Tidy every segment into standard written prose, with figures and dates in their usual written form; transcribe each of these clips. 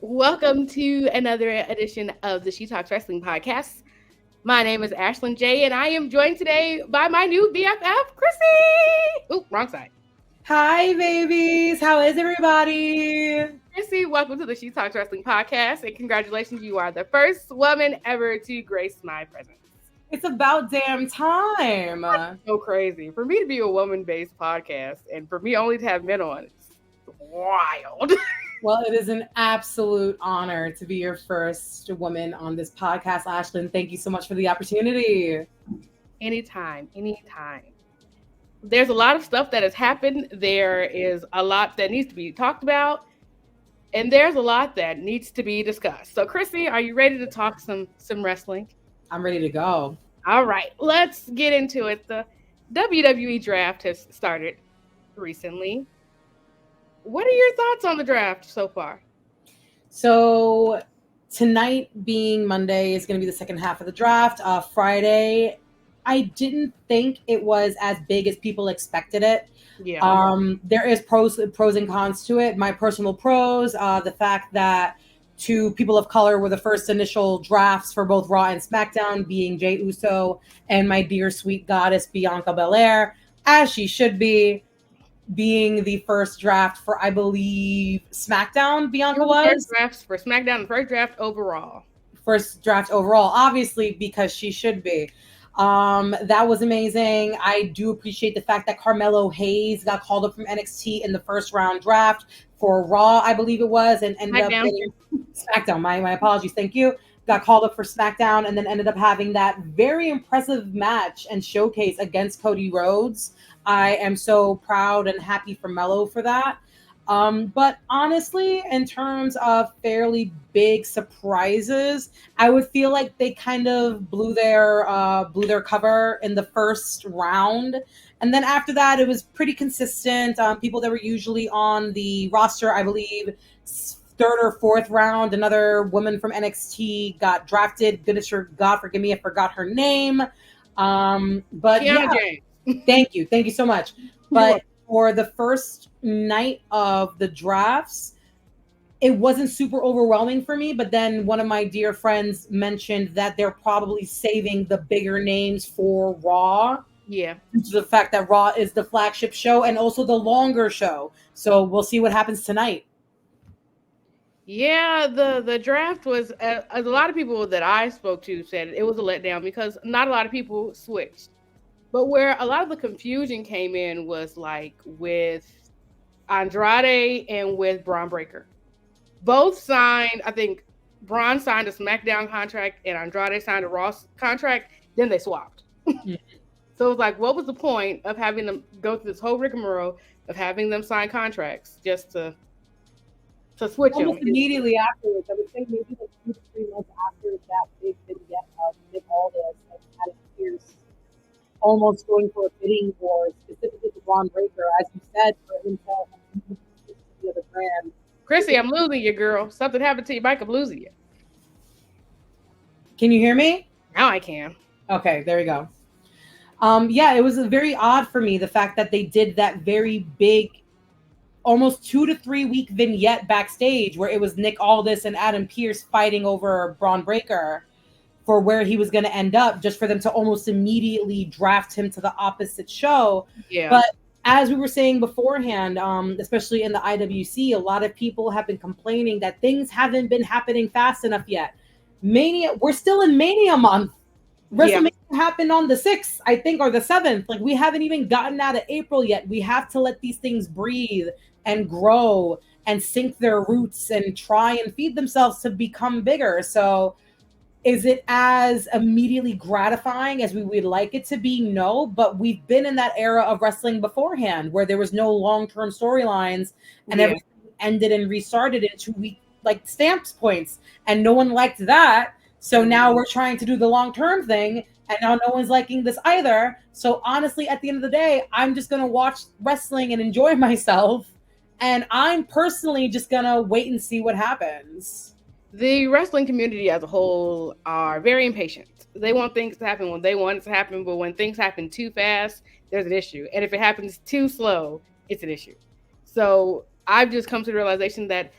Welcome to another edition of the She Talks Wrestling podcast. My name is Ashlyn J, and I am joined today by my new BFF, Chrissy. Oop, wrong side. Hi, babies. How is everybody? Chrissy, welcome to the She Talks Wrestling podcast, and congratulations, you are the first woman ever to grace my presence. It's about damn time. That's so crazy. For me to be a woman-based podcast, and for me only to have men on, it's wild. Well, it is an absolute honor to be your first woman on this podcast, Ashlyn. Thank you so much for the opportunity. Anytime. There's a lot of stuff that has happened. There is a lot that needs to be talked about. And there's a lot that needs to be discussed. So, Chrissy, are you ready to talk some wrestling? I'm ready to go. All right, let's get into it. The WWE draft has started recently. What are your thoughts on the draft so far? So tonight being Monday is going to be the second half of the draft. Friday, I didn't think it was as big as people expected it. Yeah. There is pros and cons to it. My personal pros, the fact that two people of color were the first initial drafts for both Raw and SmackDown, being Jey Uso and my dear sweet goddess Bianca Belair, as she should be, being the first draft for, I believe, SmackDown. Bianca was first drafts for SmackDown, the first draft overall. First draft overall, obviously, because she should be. That was amazing. I do appreciate the fact that Carmelo Hayes got called up from NXT in the first round draft for Raw, I believe it was, and ended up getting SmackDown. My apologies. Thank you. Got called up for SmackDown and then ended up having that very impressive match and showcase against Cody Rhodes. I am so proud and happy for Melo for that. But honestly, in terms of fairly big surprises, I would feel like they kind of blew their cover in the first round. And then after that, it was pretty consistent. People that were usually on the roster, I believe, third or fourth round, another woman from NXT got drafted. Goodness, God forgive me, I forgot her name. But Kiana James. Thank you so much. But for the first night of the drafts, it wasn't super overwhelming for me. But then one of my dear friends mentioned that they're probably saving the bigger names for Raw. Yeah. Due to the fact that Raw is the flagship show and also the longer show. So we'll see what happens tonight. Yeah, the draft was, a lot of people that I spoke to said it was a letdown because not a lot of people switched. But where a lot of the confusion came in was like with Andrade and with Braun Breaker. Both signed, I think Braun signed a SmackDown contract and Andrade signed a Raw contract, then they swapped. So it's like, what was the point of having them go through this whole rigmarole of having them sign contracts just to switch almost them? Immediately afterwards, I would say maybe like 2 to 3 months after that big vignette of Nick Aldis and Adam Pearce almost going for a bidding war, specifically to Braun Breaker, as you said, for him to the other brand. Chrissy, I'm losing you, girl. Something happened to your mic. I'm losing you. Can you hear me? Now I can. Okay, there we go. Yeah, it was very odd for me, the fact that they did that very big, almost 2 to 3 week vignette backstage where it was Nick Aldis and Adam Pearce fighting over Braun Breaker for where he was going to end up, just for them to almost immediately draft him to the opposite show. Yeah. But as we were saying beforehand, especially in the IWC, a lot of people have been complaining that things haven't been happening fast enough yet. Mania, we're still in Mania month. WrestleMania happened on the 6th, I think, or the 7th. Like, we haven't even gotten out of April yet. We have to let these things breathe and grow and sink their roots and try and feed themselves to become bigger. So is it as immediately gratifying as we would like it to be? No, but we've been in that era of wrestling beforehand where there was no long-term storylines and everything ended and restarted in 2 week like stamps points, and no one liked that. So now we're trying to do the long-term thing, and now no one's liking this either. So honestly, at the end of the day, I'm just going to watch wrestling and enjoy myself. And I'm personally just going to wait and see what happens. The wrestling community as a whole are very impatient. They want things to happen when they want it to happen, but when things happen too fast, there's an issue. And if it happens too slow, it's an issue. So I've just come to the realization that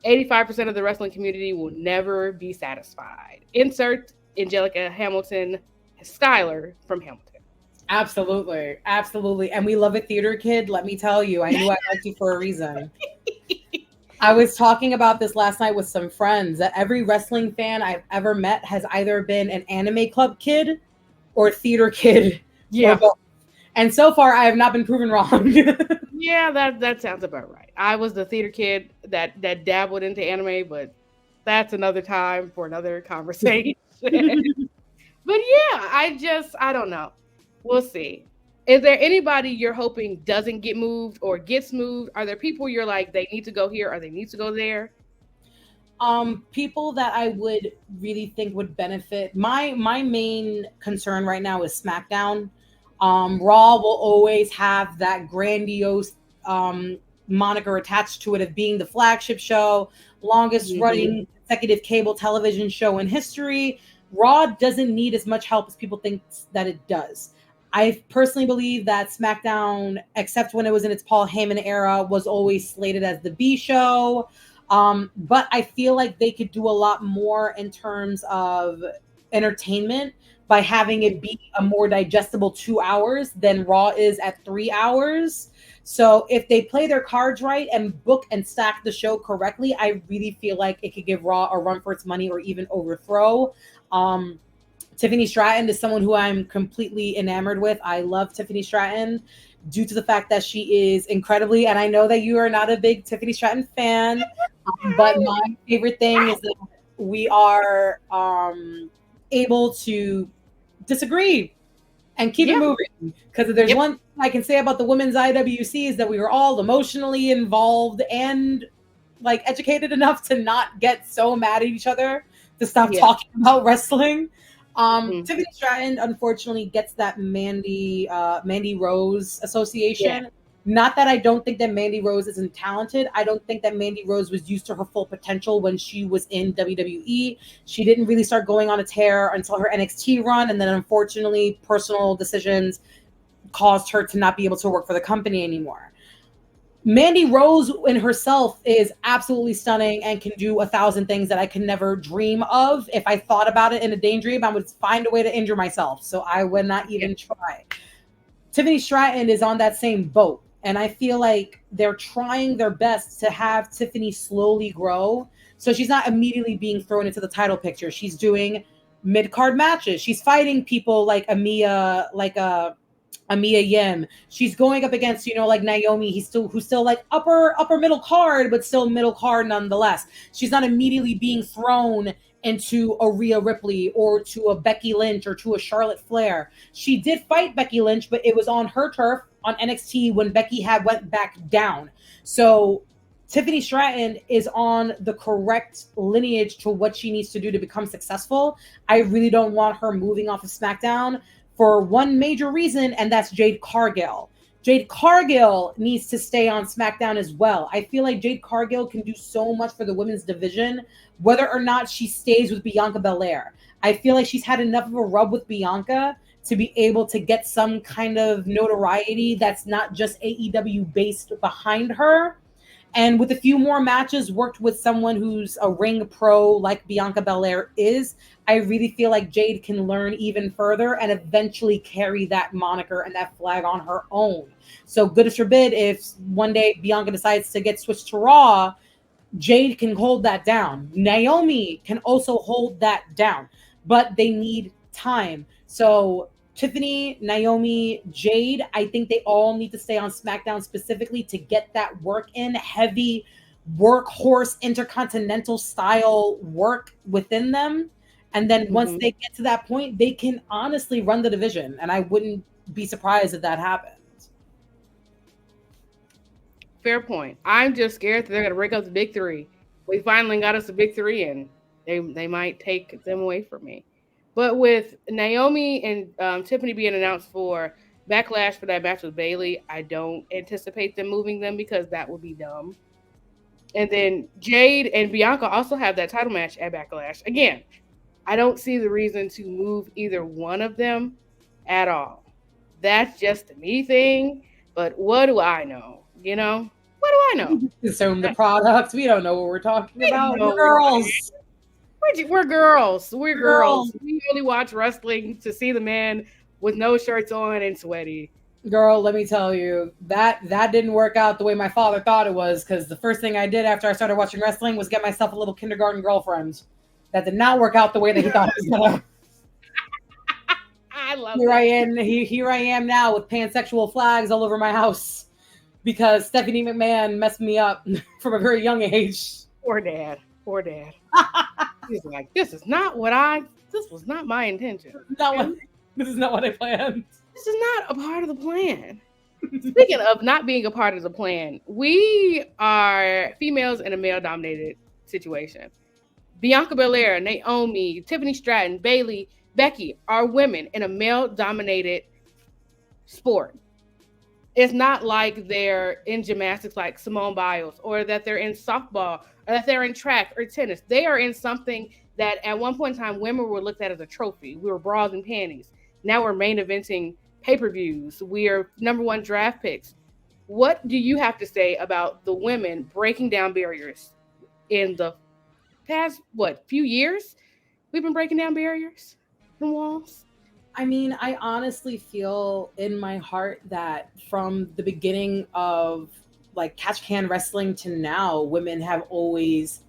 85% of the wrestling community will never be satisfied. Insert Angelica Hamilton, Skylar from Hamilton. Absolutely. Absolutely. And we love a theater kid. Let me tell you, I knew I liked you for a reason. I was talking about this last night with some friends that every wrestling fan I've ever met has either been an anime club kid or theater kid or Yeah. both. And so far, I have not been proven wrong. Yeah, that sounds about right. I was the theater kid that dabbled into anime, but that's another time for another conversation. But yeah, I don't know. We'll see. Is there anybody you're hoping doesn't get moved or gets moved? Are there people you're like they need to go here or they need to go there? People that I would really think would benefit. My main concern right now is SmackDown. Raw will always have that grandiose moniker attached to it of being the flagship show, longest Hmm. running consecutive cable television show in history. Raw doesn't need as much help as people think that it does. I personally believe that SmackDown, except when it was in its Paul Heyman era, was always slated as the B show. But I feel like they could do a lot more in terms of entertainment by having it be a more digestible 2 hours than Raw is at 3 hours. So if they play their cards right and book and stack the show correctly, I really feel like it could give Raw a run for its money or even overthrow. Um, Tiffany Stratton is someone who I'm completely enamored with. I love Tiffany Stratton due to the fact that she is incredibly, and I know that you are not a big Tiffany Stratton fan, but my favorite thing is that we are able to disagree and keep it Yeah. moving. Because if there's Yep. one thing I can say about the women's IWC is that we were all emotionally involved and like educated enough to not get so mad at each other to stop Yeah. talking about wrestling. Mhm. Tiffany Stratton unfortunately gets that Mandy Rose Yeah. association. Not that I don't think that Mandy Rose isn't talented. I don't think that Mandy Rose was used to her full potential when she was in WWE. She didn't really start going on a tear until her NXT run, and then unfortunately, personal decisions caused her to not be able to work for the company anymore. Mandy Rose in herself is absolutely stunning and can do 1,000 things that I could never dream of. If I thought about it in a daydream, I would find a way to injure myself. So I would not Yeah. even try. Tiffany Stratton is on that same boat. And I feel like they're trying their best to have Tiffany slowly grow. So she's not immediately being thrown into the title picture. She's doing mid card matches. She's fighting people like Amia Yim. She's going up against, like Naomi. Who's still like upper middle card, but still middle card nonetheless. She's not immediately being thrown into a Rhea Ripley or to a Becky Lynch or to a Charlotte Flair. She did fight Becky Lynch, but it was on her turf on NXT when Becky had went back down. So Tiffany Stratton is on the correct lineage to what she needs to do to become successful. I really don't want her moving off of SmackDown for one major reason, and that's Jade Cargill. Jade Cargill needs to stay on SmackDown as well. I feel like Jade Cargill can do so much for the women's division, whether or not she stays with Bianca Belair. I feel like she's had enough of a rub with Bianca to be able to get some kind of notoriety that's not just AEW based behind her. And with a few more matches worked with someone who's a ring pro like Bianca Belair is, I really feel like Jade can learn even further and eventually carry that moniker and that flag on her own. So, goodness forbid, if one day Bianca decides to get switched to Raw, Jade can hold that down. Naomi can also hold that down, but they need time. So Tiffany, Naomi, Jade, I think they all need to stay on SmackDown specifically to get that work in, heavy workhorse intercontinental style work within them. And then once Hmm. they get to that point, they can honestly run the division. And I wouldn't be surprised if that happens. Fair point. I'm just scared that they're gonna break up the big three. We finally got us a big three, and they might take them away from me. But with Naomi and Tiffany being announced for Backlash for that match with Bailey, I don't anticipate them moving them because that would be dumb. And then Jade and Bianca also have that title match at Backlash. Again, I don't see the reason to move either one of them at all. That's just a me thing, but what do I know? You know? What do I know? Consume the products. We don't know what we're talking We don't about. know We're what we're girls. we're girls. We're Girl. girls. We only watch wrestling to see the man with no shirts on and sweaty. Girl, let me tell you, that didn't work out the way my father thought it was, because the first thing I did after I started watching wrestling was get myself a little kindergarten girlfriend. That did not work out the way that he thought it was gonna. I love Here I it. am. Here I am now with pansexual flags all over my house because Stephanie McMahon messed me up from a very young age. Poor dad. Poor dad. He's like, this was not my intention. Not what, And this is not what I planned. this is not a part of the plan. Speaking of not being a part of the plan, we are females in a male dominated situation. Bianca Belair, Naomi, Tiffany Stratton, Bailey, Becky are women in a male dominated sport. It's not like they're in gymnastics like Simone Biles, or that they're in softball, or that they're in track or tennis. They are in something that at one point in time women were looked at as a trophy. We were bras and panties. Now we're main eventing pay-per-views. We are number one draft picks. What do you have to say about the women breaking down barriers in the past few years? We've been breaking down barriers and walls. I mean, I honestly feel in my heart that from the beginning of like catch can wrestling to now, women have always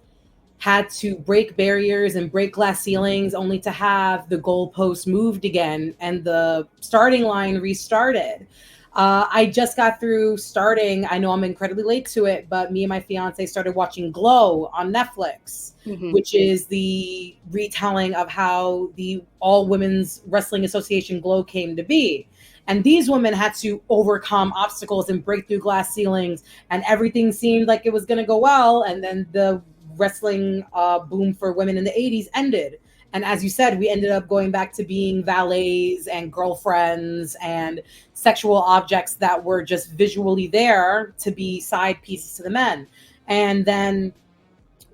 had to break barriers and break glass ceilings only to have the goalpost moved again and the starting line restarted. I just got through starting. I know I'm incredibly late to it, but me and my fiance started watching Glow on Netflix, which is the retelling of how the All Women's Wrestling Association Glow came to be. And these women had to overcome obstacles and break through glass ceilings, and everything seemed like it was going to go well. And then the wrestling boom for women in the 80s ended. And as you said, we ended up going back to being valets and girlfriends and sexual objects that were just visually there to be side pieces to the men. And then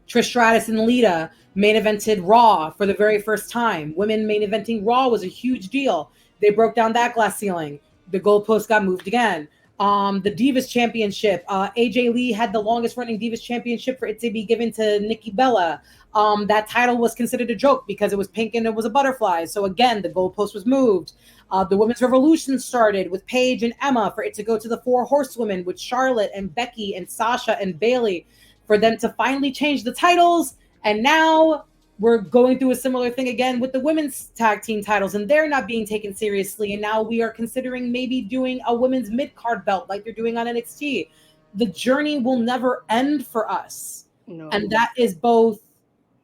Trish Stratus and Lita main evented Raw for the very first time. Women main eventing Raw was a huge deal. They broke down that glass ceiling. The goalpost got moved again. The Divas Championship. AJ Lee had the longest running Divas Championship for it to be given to Nikki Bella. That title was considered a joke because it was pink and it was a butterfly. So again, the goalpost was moved. The Women's Revolution started with Paige and Emma for it to go to the Four Horsewomen with Charlotte and Becky and Sasha and Bailey for them to finally change the titles. And now we're going through a similar thing again with the women's tag team titles, and they're not being taken seriously. And now we are considering maybe doing a women's mid-card belt like they're doing on NXT. The journey will never end for us. No. And that is both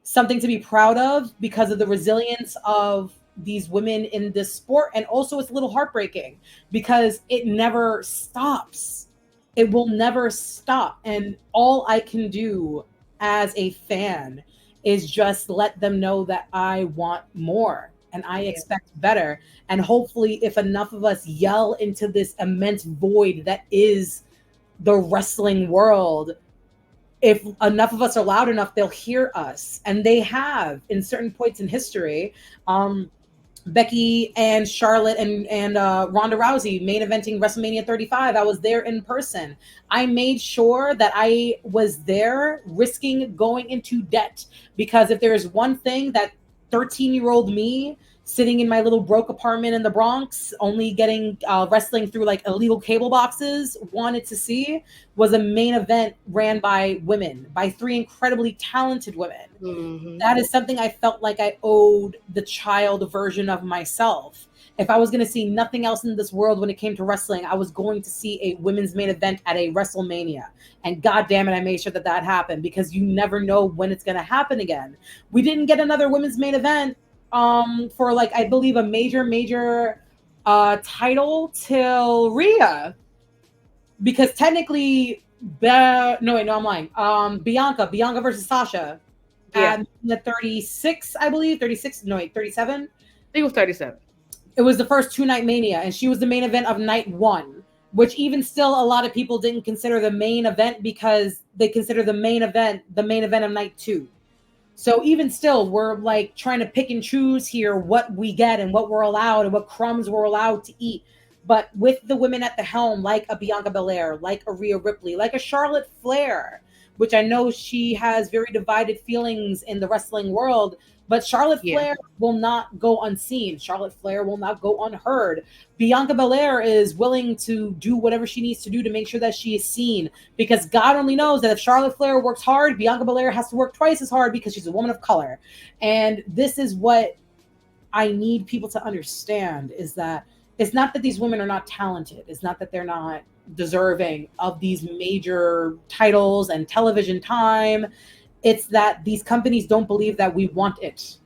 something to be proud of because of the resilience of these women in this sport. And also it's a little heartbreaking because it never stops. It will never stop. And all I can do as a fan is just let them know that I want more and I expect better. And hopefully if enough of us yell into this immense void that is the wrestling world, if enough of us are loud enough, they'll hear us. And they have in certain points in history. Becky and Charlotte and Ronda Rousey main eventing WrestleMania 35. I was there in person. I made sure that I was there risking going into debt because if there is one thing that 13-year-old me sitting in my little broke apartment in the Bronx, only getting wrestling through like illegal cable boxes, wanted to see was a main event ran by women, by three incredibly talented women. Mm-hmm. That is something I felt like I owed the child version of myself. If I was going to see nothing else in this world when it came to wrestling, I was going to see a women's main event at a WrestleMania. And God damn it, I made sure that that happened because you never know when it's going to happen again. We didn't get another women's main event for like, I believe a major title till Rhea. Because technically, I'm lying. Bianca versus Sasha. At the 36, I believe. 36, no, wait, 37? I think it was 37. It was the first two-night Mania, and she was the main event of night one, which even still a lot of people didn't consider the main event because they consider the main event of night two. So even still, we're like trying to pick and choose here what we get and what we're allowed and what crumbs we're allowed to eat. But with the women at the helm, like a Bianca Belair, like a Rhea Ripley, like a Charlotte Flair, which I know she has very divided feelings in the wrestling world, but Charlotte Yeah. Flair will not go unseen. Charlotte Flair will not go unheard. Bianca Belair is willing to do whatever she needs to do to make sure that she is seen, because God only knows that if Charlotte Flair works hard, Bianca Belair has to work twice as hard because she's a woman of color. And this is what I need people to understand, is that it's not that these women are not talented. It's not that they're not deserving of these major titles and television time. It's that these companies don't believe that we want it.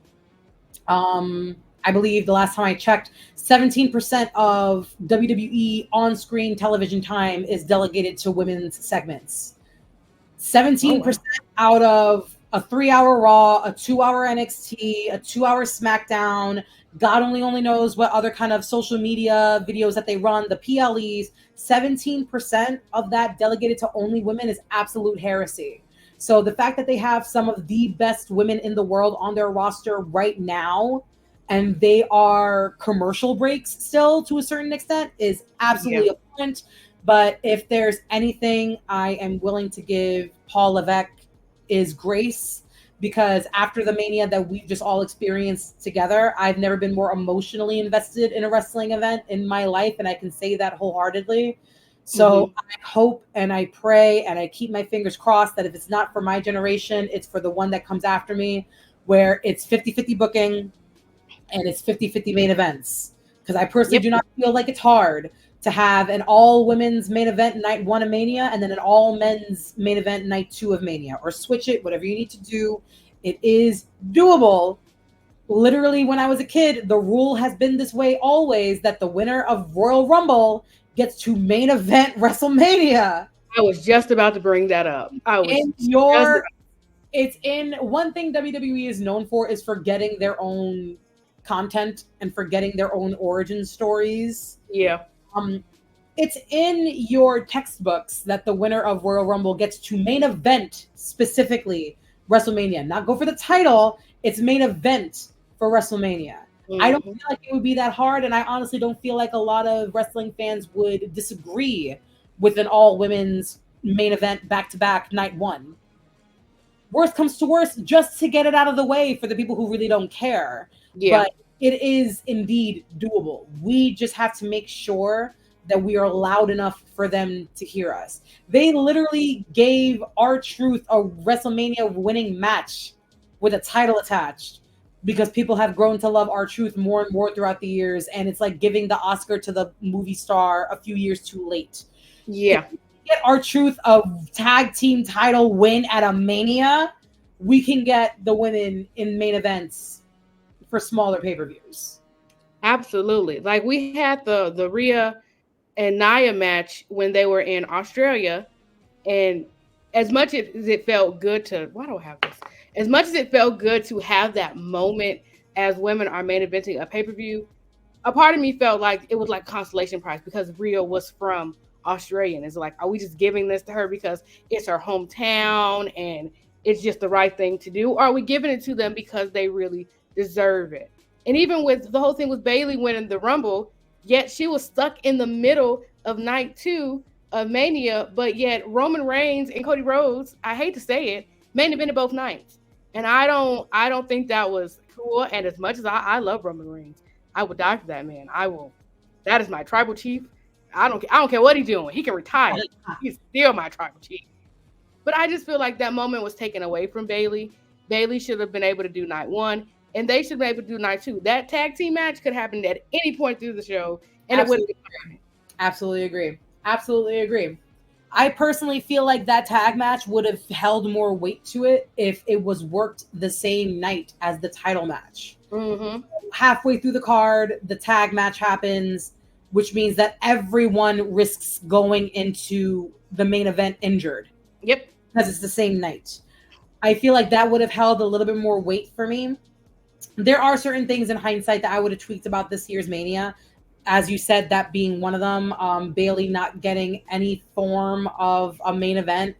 I believe the last time I checked, 17% of WWE on-screen television time is delegated to women's segments. Oh wow. 17% out of a 3-hour Raw, a 2-hour NXT, a 2-hour SmackDown. God only knows what other kind of social media videos that they run, the PLEs. 17% of that delegated to only women is absolute heresy. So the fact that they have some of the best women in the world on their roster right now, and they are commercial breaks still to a certain extent, is Yeah. absolutely abhorrent. But if there's anything I am willing to give Paul Levesque is grace, because after the mania that we've just all experienced together, I've never been more emotionally invested in a wrestling event in my life, and I can say that wholeheartedly. So I hope and I pray and I keep my fingers crossed that if it's not for my generation, it's for the one that comes after me, where it's 50-50 booking and it's 50-50 main events. Because I personally Yep. do not feel like it's hard to have an all women's main event night 1 of Mania and then an all men's main event night 2 of Mania, or switch it, whatever you need to do. It is doable. Literally, when I was a kid, the rule has been this way always, that the winner of Royal Rumble gets to main event WrestleMania. I was just about to bring that up. I was In just your It's in one thing WWE is known for is forgetting their own content and forgetting their own origin stories. yeah. Um, it's in your textbooks that the winner of Royal Rumble gets to main event, specifically WrestleMania. Not go for the title, it's main event for WrestleMania. I don't Mhm. feel like it would be that hard, and I honestly don't feel like a lot of wrestling fans would disagree with an all women's main event back to back night 1. Worst comes to worst, just to get it out of the way for the people who really don't care. Yeah. But it is indeed doable. We just have to make sure that we are loud enough for them to hear us. They literally gave R-Truth a WrestleMania winning match with a title attached, because people have grown to love R-Truth more and more throughout the years, and it's like giving the Oscar to the movie star a few years too late. Yeah. Get R-Truth a tag team title win at a Mania, we can get the women in main events for smaller pay-per-views. Absolutely. Like we had the Rhea and Nia match when they were in Australia, and as much as it felt good to, why do I have this? As much as it felt good to have that moment as women are main eventing a pay per view, a part of me felt like it was like consolation prize because Rhea was from Australia. And it's like, are we just giving this to her because it's her hometown and it's just the right thing to do? Or are we giving it to them because they really deserve it? And even with the whole thing with Bailey winning the Rumble, yet she was stuck in the middle of night 2 of Mania, but yet Roman Reigns and Cody Rhodes, I hate to say it, main evented both nights. And I don't think that was cool. And as much as I love Roman Reigns, I would die for that man. I will. That is my tribal chief. I don't care what he's doing. He can retire. He's still my tribal chief. But I just feel like that moment was taken away from Bailey. Bailey should have been able to do night 1, and they should be able to do night 2. That tag team match could happen at any point through the show, and it would have Absolutely, absolutely agree. Absolutely agree. I personally feel like that tag match would have held more weight to it if it was worked the same night as the title match. Mm-hmm. Halfway through the card, the tag match happens, which means that everyone risks going into the main event injured. Yep. Because it's the same night. I feel like that would have held a little bit more weight for me. There are certain things in hindsight that I would have tweaked about this year's Mania. As you said, that being one of them. Bailey not getting any form of a main event.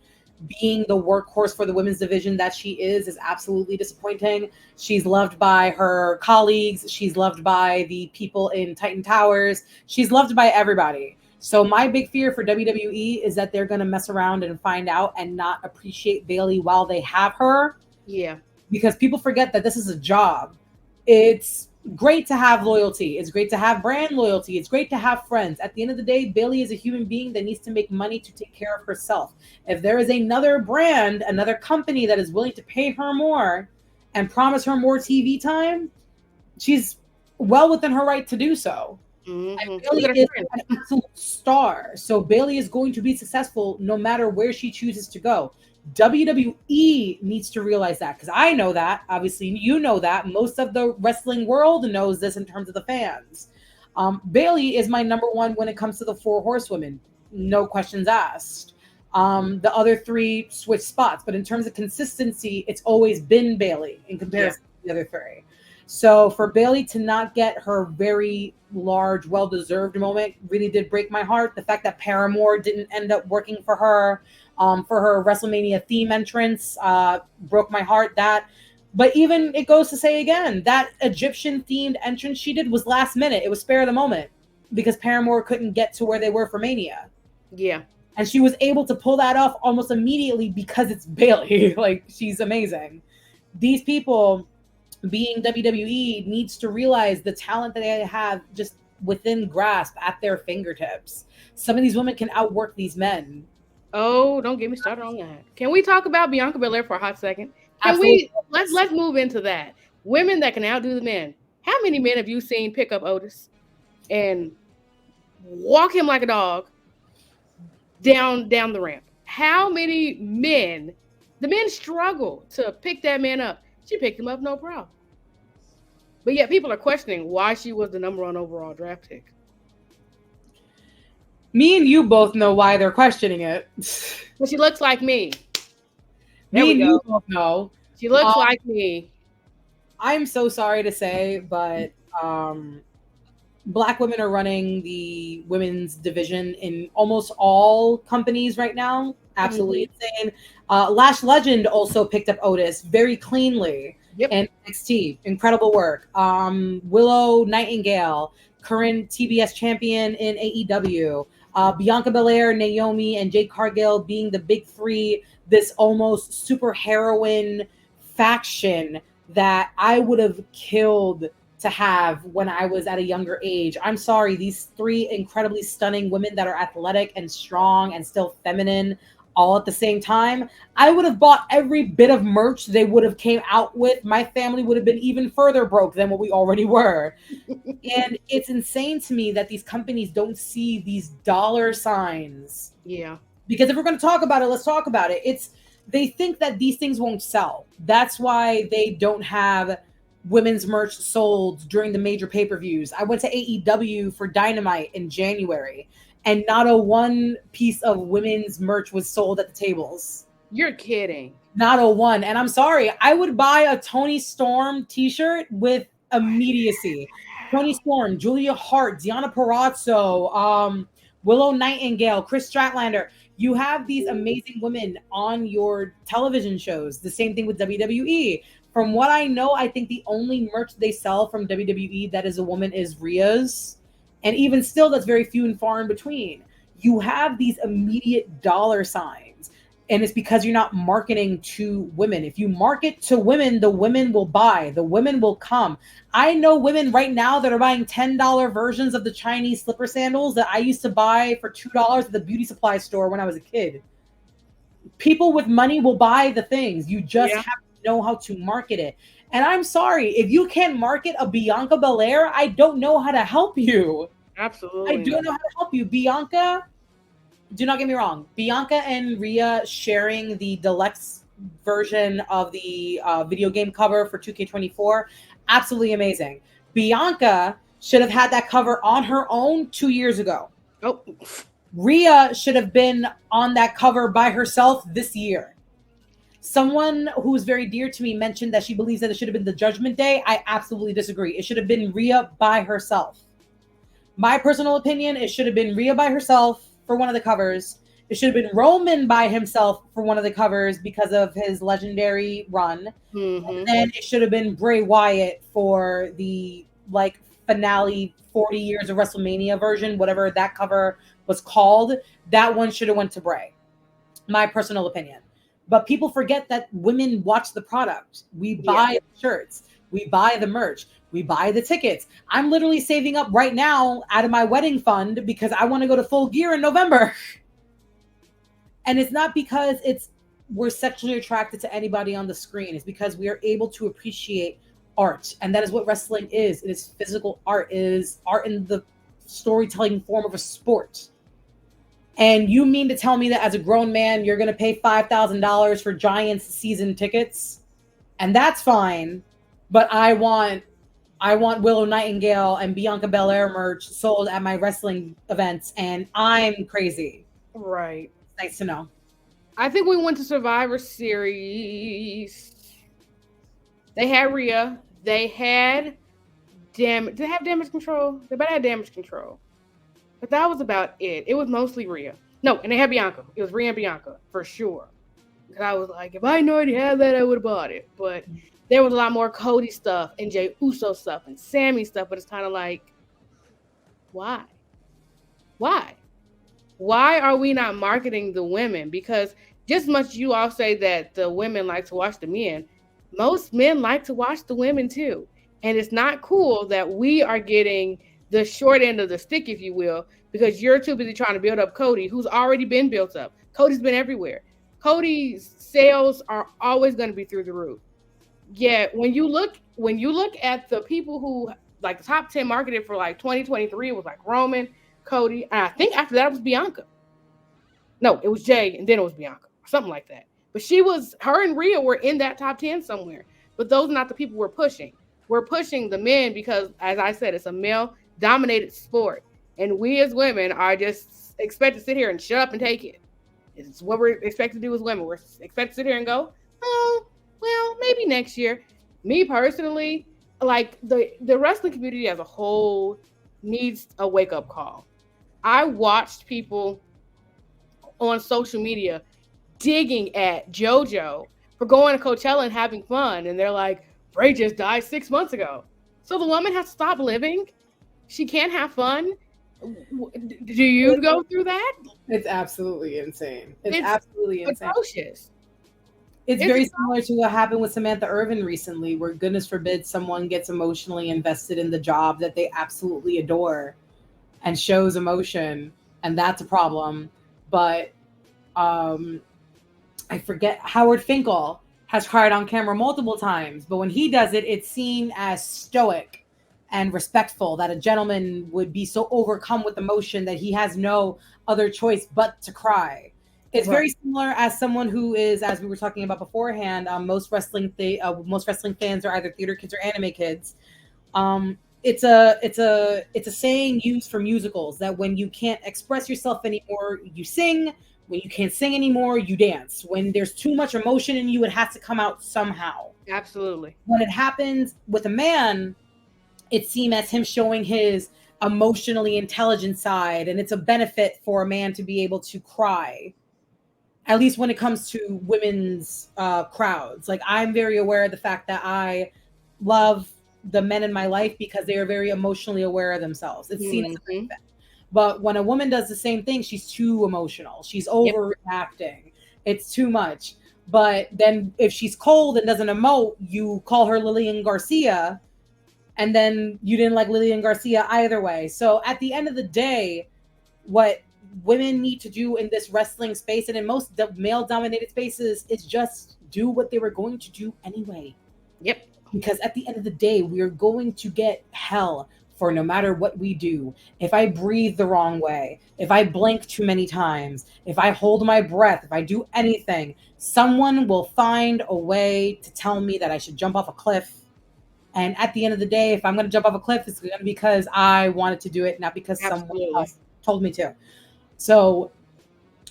being the workhorse for the women's division that she is absolutely disappointing. She's loved by her colleagues. She's loved by the people in Titan Towers. She's loved by everybody. So my big fear for WWE is that they're going to mess around and find out and not appreciate Bayley while they have her. Yeah. Because people forget that this is a job. It's great to have loyalty. It's great to have brand loyalty. It's great to have friends. At the end of the day, Bayley is a human being that needs to make money to take care of herself. If there is another brand, another company that is willing to pay her more and promise her more TV time, she's well within her right to do so. Mm-hmm. Bayley is an absolute star. So Bayley is going to be successful no matter where she chooses to go. WWE needs to realize that, because I know that. Obviously, you know that. Most of the wrestling world knows this in terms of the fans. Bayley is my number one when it comes to the 4 horsewomen. No questions asked. The other 3 switch spots. But in terms of consistency, it's always been Bayley in comparison to the other 3. So for Bayley to not get her very large, well-deserved moment really did break my heart. The fact that Paramore didn't end up working for her WrestleMania theme entrance broke my heart. But even it goes to say again, that Egyptian-themed entrance she did was last minute. It was spare of the moment because Paramore couldn't get to where they were for Mania. Yeah. And she was able to pull that off almost immediately because it's Bayley. Like, she's amazing. These people, being WWE, needs to realize the talent that they have just within grasp at their fingertips. Some of these women can outwork these men. Oh, don't get me started on that. Can we talk about Bianca Belair for a hot second? Let's move into that. Women that can outdo the men. How many men have you seen pick up Otis and walk him like a dog down the ramp? How many men? The men struggle to pick that man up. She picked him up, no problem. But yet people are questioning why she was the number 1 overall draft pick. Me and you both know why they're questioning it. Well, she looks like me. Me and you both know. She looks like me. I'm so sorry to say, but Black women are running the women's division in almost all companies right now. Absolutely insane. Lash Legend also picked up Otis very cleanly. Yep. And NXT, incredible work. Willow Nightingale, current TBS champion in AEW. Bianca Belair, Naomi, and Jade Cargill being the big 3, this almost super heroine faction that I would have killed to have when I was at a younger age. I'm sorry, these 3 incredibly stunning women that are athletic and strong and still feminine all at the same time. I would have bought every bit of merch they would have came out with. My family would have been even further broke than what we already were. And it's insane to me that these companies don't see these dollar signs. Yeah. Because if we're going to talk about it, let's talk about it. They think that these things won't sell. That's why they don't have women's merch sold during the major pay-per-views. I went to AEW for Dynamite in January, and not a one piece of women's merch was sold at the tables. You're kidding. Not a one. And I'm sorry, I would buy a Toni Storm t-shirt with immediacy. Toni Storm, Julia Hart, Deonna Purrazzo, Willow Nightingale, Chris Stratlander. You have these amazing women on your television shows. The same thing with WWE. From what I know, I think the only merch they sell from WWE that is a woman is Rhea's. And even still, that's very few and far in between. You have these immediate dollar signs. And it's because you're not marketing to women. If you market to women, the women will buy. The women will come. I know women right now that are buying $10 versions of the Chinese slipper sandals that I used to buy for $2 at the beauty supply store when I was a kid. People with money will buy the things. You just have to know how to market it. And I'm sorry, if you can't market a Bianca Belair, I don't know how to help you. Absolutely. I don't know how to help you. Bianca, do not get me wrong. Bianca and Rhea sharing the deluxe version of the video game cover for 2K24, absolutely amazing. Bianca should have had that cover on her own 2 years ago. Oh. Rhea should have been on that cover by herself this year. Someone who's very dear to me mentioned that she believes that it should have been the Judgment Day. I absolutely disagree. It should have been Rhea by herself. My personal opinion, it should have been Rhea by herself for one of the covers, It should have been Roman by himself for one of the covers because of his legendary run. And then it should have been Bray Wyatt for the like finale 40 years of WrestleMania version, whatever that cover was called. That one should have went to Bray. My personal opinion. But people forget that women watch the product. We buy the shirts, we buy the merch, we buy the tickets. I'm literally saving up right now out of my wedding fund because I want to go to Full Gear in November. And it's not because we're sexually attracted to anybody on the screen. It's because we are able to appreciate art. And that is what wrestling is. It is physical art. It is art in the storytelling form of a sport. And you mean to tell me that as a grown man, you're going to pay $5,000 for Giants season tickets? And that's fine. But I want Willow Nightingale and Bianca Belair merch sold at my wrestling events. And I'm crazy. Right. Nice to know. I think we went to Survivor Series. They had Rhea. They had Did they have Damage Control? They better have Damage Control. But that was about it. It was mostly Rhea. No, and they had Bianca. It was Rhea and Bianca, for sure. Because I was like, if I already had that, I would have bought it. But there was a lot more Cody stuff and Jey Uso stuff and Sammy stuff. But it's kind of like, why? Why? Why are we not marketing the women? Because just as much as you all say that the women like to watch the men, most men like to watch the women too. And it's not cool that we are getting the short end of the stick, if you will, because you're too busy trying to build up Cody, who's already been built up. Cody's been everywhere. Cody's sales are always going to be through the roof. Yet when you look at the people who like the top 10 marketed for like 2023, it was like Roman, Cody, and I think after that it was Bianca. No, it was Jay, and then it was Bianca, something like that. But her and Rhea were in that top 10 somewhere. But those are not the people we're pushing. We're pushing the men because, as I said, it's a male-dominated sport. And we as women are just expected to sit here and shut up and take it. It's what we're expected to do as women. We're expected to sit here and go, oh, well, maybe next year. Me personally, like the wrestling community as a whole needs a wake-up call. I watched people on social media digging at JoJo for going to Coachella and having fun. And they're like, Bray just died 6 months ago. So the woman has to stop living? She can't have fun? Do you go through that? It's absolutely insane. It's absolutely insane. Atrocious. It's very similar to what happened with Samantha Irvin recently, where goodness forbid someone gets emotionally invested in the job that they absolutely adore and shows emotion, and that's a problem. But I forget, Howard Finkel has cried on camera multiple times, but when he does it, it's seen as stoic and respectful, that a gentleman would be so overcome with emotion that he has no other choice but to cry. It's very similar as someone who is, as we were talking about beforehand, most wrestling fans are either theater kids or anime kids. It's a saying used for musicals that when you can't express yourself anymore, you sing. When you can't sing anymore, you dance. When there's too much emotion in you, it has to come out somehow. Absolutely. When it happens with a man, it's seen as him showing his emotionally intelligent side, and it's a benefit for a man to be able to cry. At least when it comes to women's crowds. Like, I'm very aware of the fact that I love the men in my life because they are very emotionally aware of themselves. It's seen as a benefit. But when a woman does the same thing, she's too emotional. She's overreacting. It's too much. But then if she's cold and doesn't emote, you call her Lillian Garcia, and then you didn't like Lillian Garcia either way. So at the end of the day, what women need to do in this wrestling space and in most male-dominated spaces is just do what they were going to do anyway. Yep. Because at the end of the day, we are going to get hell for no matter what we do. If I breathe the wrong way, if I blink too many times, if I hold my breath, if I do anything, someone will find a way to tell me that I should jump off a cliff. And at the end of the day, if I'm going to jump off a cliff, it's going to be because I wanted to do it, not because someone else told me to. So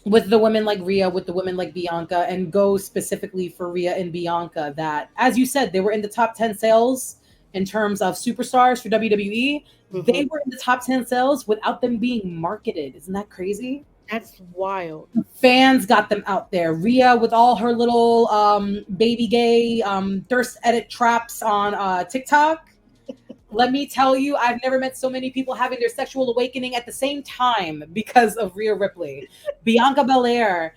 with the women like Rhea, with the women like Bianca, and go specifically for Rhea and Bianca, that, as you said, they were in the top 10 sales in terms of superstars for WWE. They were in the top 10 sales without them being marketed. Isn't that crazy? That's wild. Fans got them out there. Rhea with all her little baby gay thirst edit traps on TikTok. Let me tell you, I've never met so many people having their sexual awakening at the same time because of Rhea Ripley. Bianca Belair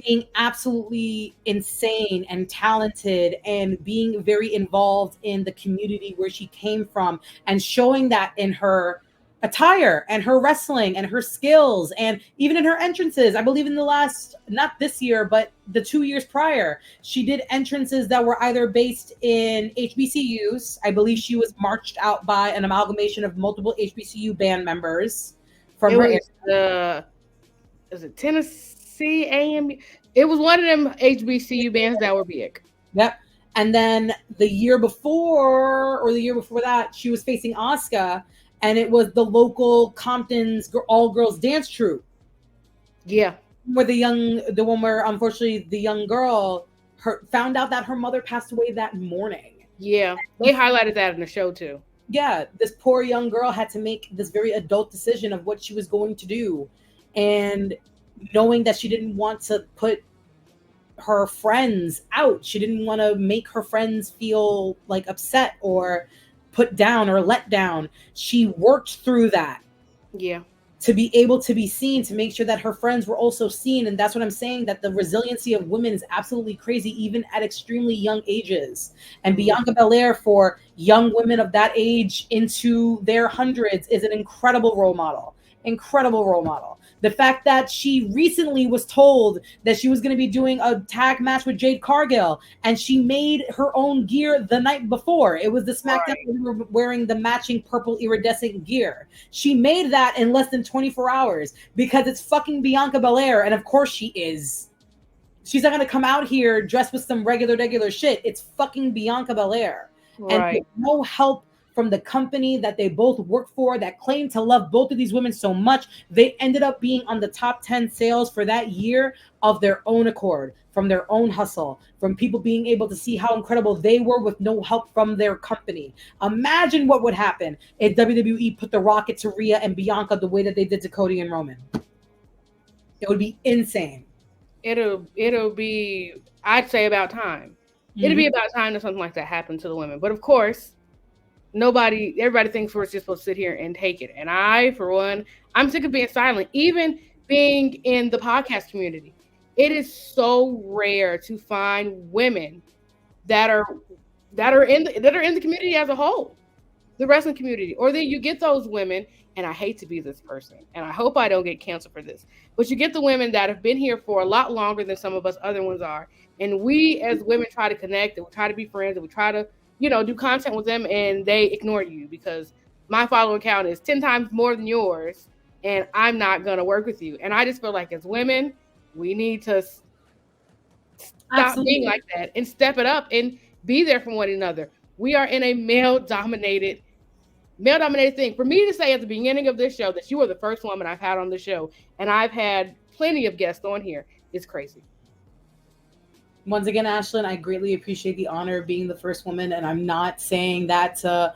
being absolutely insane and talented and being very involved in the community where she came from and showing that in her attire and her wrestling and her skills and even in her entrances. I believe in the last, not this year, but the 2 years prior, she did entrances that were either based in HBCUs. I believe she was marched out by an amalgamation of multiple HBCU band members from It her area. was is it Tennessee AM? It was one of them HBCU bands that were big. Yep. And then the year before, or the year before that, she was facing Asuka, and it was the local Compton's all girls dance troupe. Yeah. Where the one where unfortunately the young girl found out that her mother passed away that morning. Yeah. They highlighted that in the show too. Yeah, this poor young girl had to make this very adult decision of what she was going to do. And knowing that she didn't want to put her friends out, she didn't want to make her friends feel like upset or put down or let down. She worked through that. Yeah. To be able to be seen, to make sure that her friends were also seen. And that's what I'm saying, that the resiliency of women is absolutely crazy, even at extremely young ages. And Bianca Belair, for young women of that age into their hundreds, is an incredible role model. Incredible role model. The fact that she recently was told that she was going to be doing a tag match with Jade Cargill, and she made her own gear the night before. It was the SmackDown where we were wearing the matching purple iridescent gear. She made that in less than 24 hours because it's fucking Bianca Belair, and of course she is. She's not going to come out here dressed with some regular shit. It's fucking Bianca Belair. Right. And no help from the company that they both work for, that claimed to love both of these women so much. They ended up being on the top 10 sales for that year of their own accord, from their own hustle, from people being able to see how incredible they were with no help from their company. Imagine what would happen if WWE put the rocket to Rhea and Bianca the way that they did to Cody and Roman. It would be insane. It'll be, I'd say, about time. It'll be about time that something like that happened to the women. But of course, everybody thinks we're just supposed to sit here and take it. And I, for one, I'm sick of being silent. Even being in the podcast community, it is so rare to find women that are in the community as a whole, the wrestling community. Or then you get those women, and I hate to be this person, and I hope I don't get canceled for this, but you get the women that have been here for a lot longer than some of us other ones are. And we as women try to connect, and we try to be friends, and we try to do content with them, and they ignore you because my follower count is 10 times more than yours, and I'm not going to work with you. And I just feel like as women, we need to stop being like that and step it up and be there for one another. We are in a male-dominated thing. For me to say at the beginning of this show that you are the first woman I've had on the show, and I've had plenty of guests on here, is crazy. Once again, Ashlyn, I greatly appreciate the honor of being the first woman, and I'm not saying that to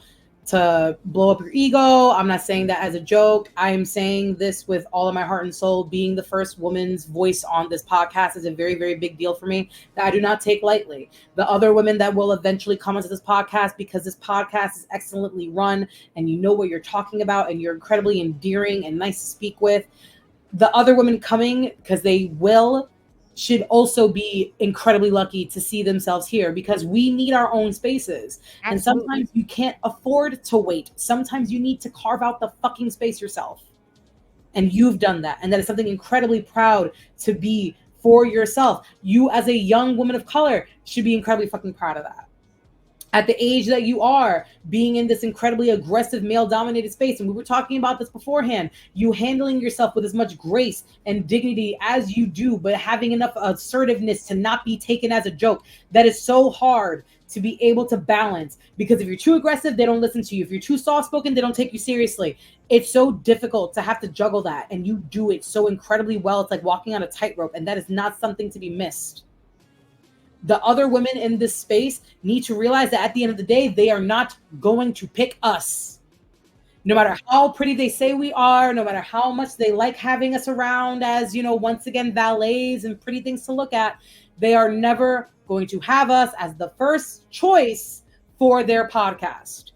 blow up your ego. I'm not saying that as a joke. I am saying this with all of my heart and soul. Being the first woman's voice on this podcast is a very, very big deal for me that I do not take lightly. The other women that will eventually come onto this podcast, because this podcast is excellently run and you know what you're talking about and you're incredibly endearing and nice to speak with. The other women coming, because they should also be incredibly lucky to see themselves here, because we need our own spaces. Absolutely. And sometimes you can't afford to wait. Sometimes you need to carve out the fucking space yourself. And you've done that. And that is something incredibly proud to be for yourself. You, as a young woman of color, should be incredibly fucking proud of that. At the age that you are, being in this incredibly aggressive male-dominated space, and we were talking about this beforehand, you handling yourself with as much grace and dignity as you do, but having enough assertiveness to not be taken as a joke, that is so hard to be able to balance. Because if you're too aggressive, they don't listen to you. If you're too soft-spoken, they don't take you seriously. It's so difficult to have to juggle that, and you do it so incredibly well. It's like walking on a tightrope, and that is not something to be missed. The other women in this space need to realize that at the end of the day, they are not going to pick us. No matter how pretty they say we are, no matter how much they like having us around as, once again, valets and pretty things to look at, they are never going to have us as the first choice for their podcast.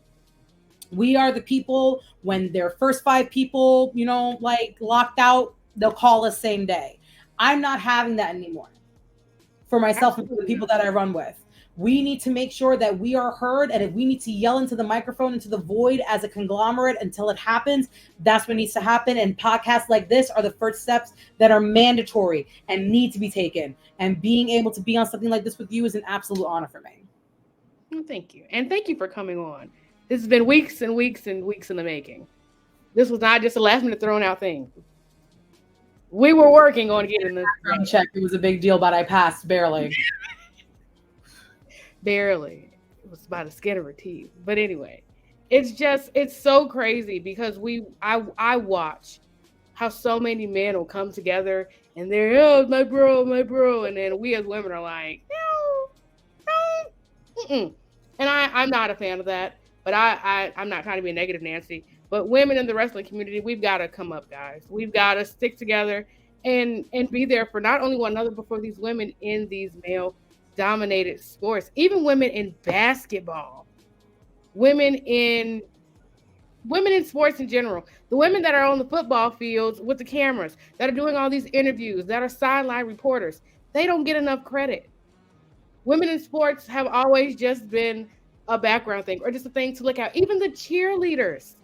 We are the people when their first 5 people, like locked out, they'll call us same day. I'm not having that anymore for myself and for the people that I run with. We need to make sure that we are heard. And if we need to yell into the microphone, into the void as a conglomerate until it happens, that's what needs to happen. And podcasts like this are the first steps that are mandatory and need to be taken. And being able to be on something like this with you is an absolute honor for me. Well, thank you. And thank you for coming on. This has been weeks and weeks and weeks in the making. This was not just a last minute thrown out thing. We were working on getting this background check. It was a big deal, but I passed barely. Barely. It was by the skin of her teeth. But anyway, it's so crazy because I watch how so many men will come together and they're, oh, my bro, and then we as women are like, no, and I'm not a fan of that. But I'm not trying to be a negative Nancy. But women in the wrestling community, we've got to come up, guys. We've got to stick together and be there for not only one another, but for these women in these male-dominated sports. Even women in basketball, women in sports in general, the women that are on the football fields with the cameras, that are doing all these interviews, that are sideline reporters, they don't get enough credit. Women in sports have always just been a background thing or just a thing to look at. Even the cheerleaders.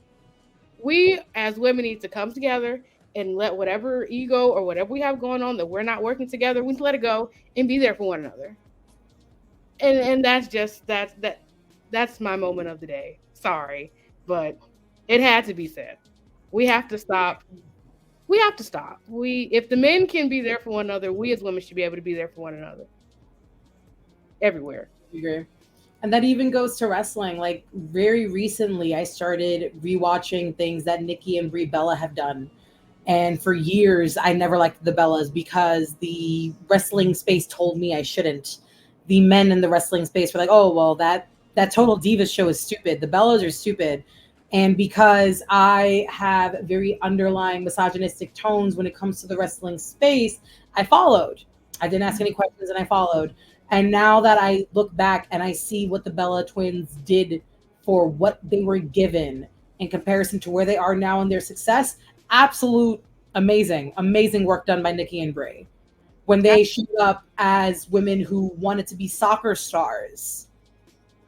We as women need to come together and let whatever ego or whatever we have going on that we're not working together, we need to let it go and be there for one another. And that's my moment of the day. Sorry, but it had to be said. We have to stop. We have to stop. If the men can be there for one another, we as women should be able to be there for one another. Everywhere. I agree. And that even goes to wrestling. Like very recently, I started rewatching things that Nikki and Brie Bella have done. And for years, I never liked the Bellas because the wrestling space told me I shouldn't. The men in the wrestling space were like, oh, well, that Total Divas show is stupid. The Bellas are stupid. And because I have very underlying misogynistic tones when it comes to the wrestling space, I followed. I didn't ask any questions and I followed. And now that I look back and I see what the Bella twins did for what they were given in comparison to where they are now in their success, absolute amazing work done by Nikki and Brie. When they showed up as women who wanted to be soccer stars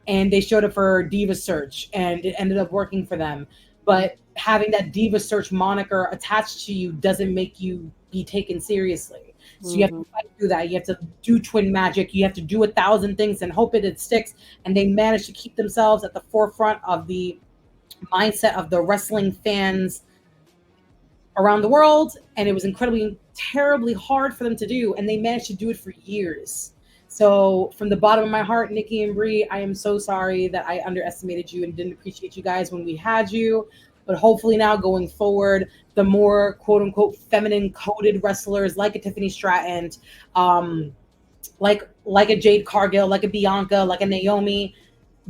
and they showed up for Diva Search and it ended up working for them. But having that Diva Search moniker attached to you doesn't make you be taken seriously. So you have to fight through that. You have to do twin magic. You have to do 1,000 things and hope it sticks. And they managed to keep themselves at the forefront of the mindset of the wrestling fans around the world. And it was terribly hard for them to do. And they managed to do it for years. So from the bottom of my heart, Nikki and Brie, I am so sorry that I underestimated you and didn't appreciate you guys when we had you. But hopefully now going forward, the more quote unquote feminine coded wrestlers like a Tiffany Stratton, like a Jade Cargill, like a Bianca, like a Naomi,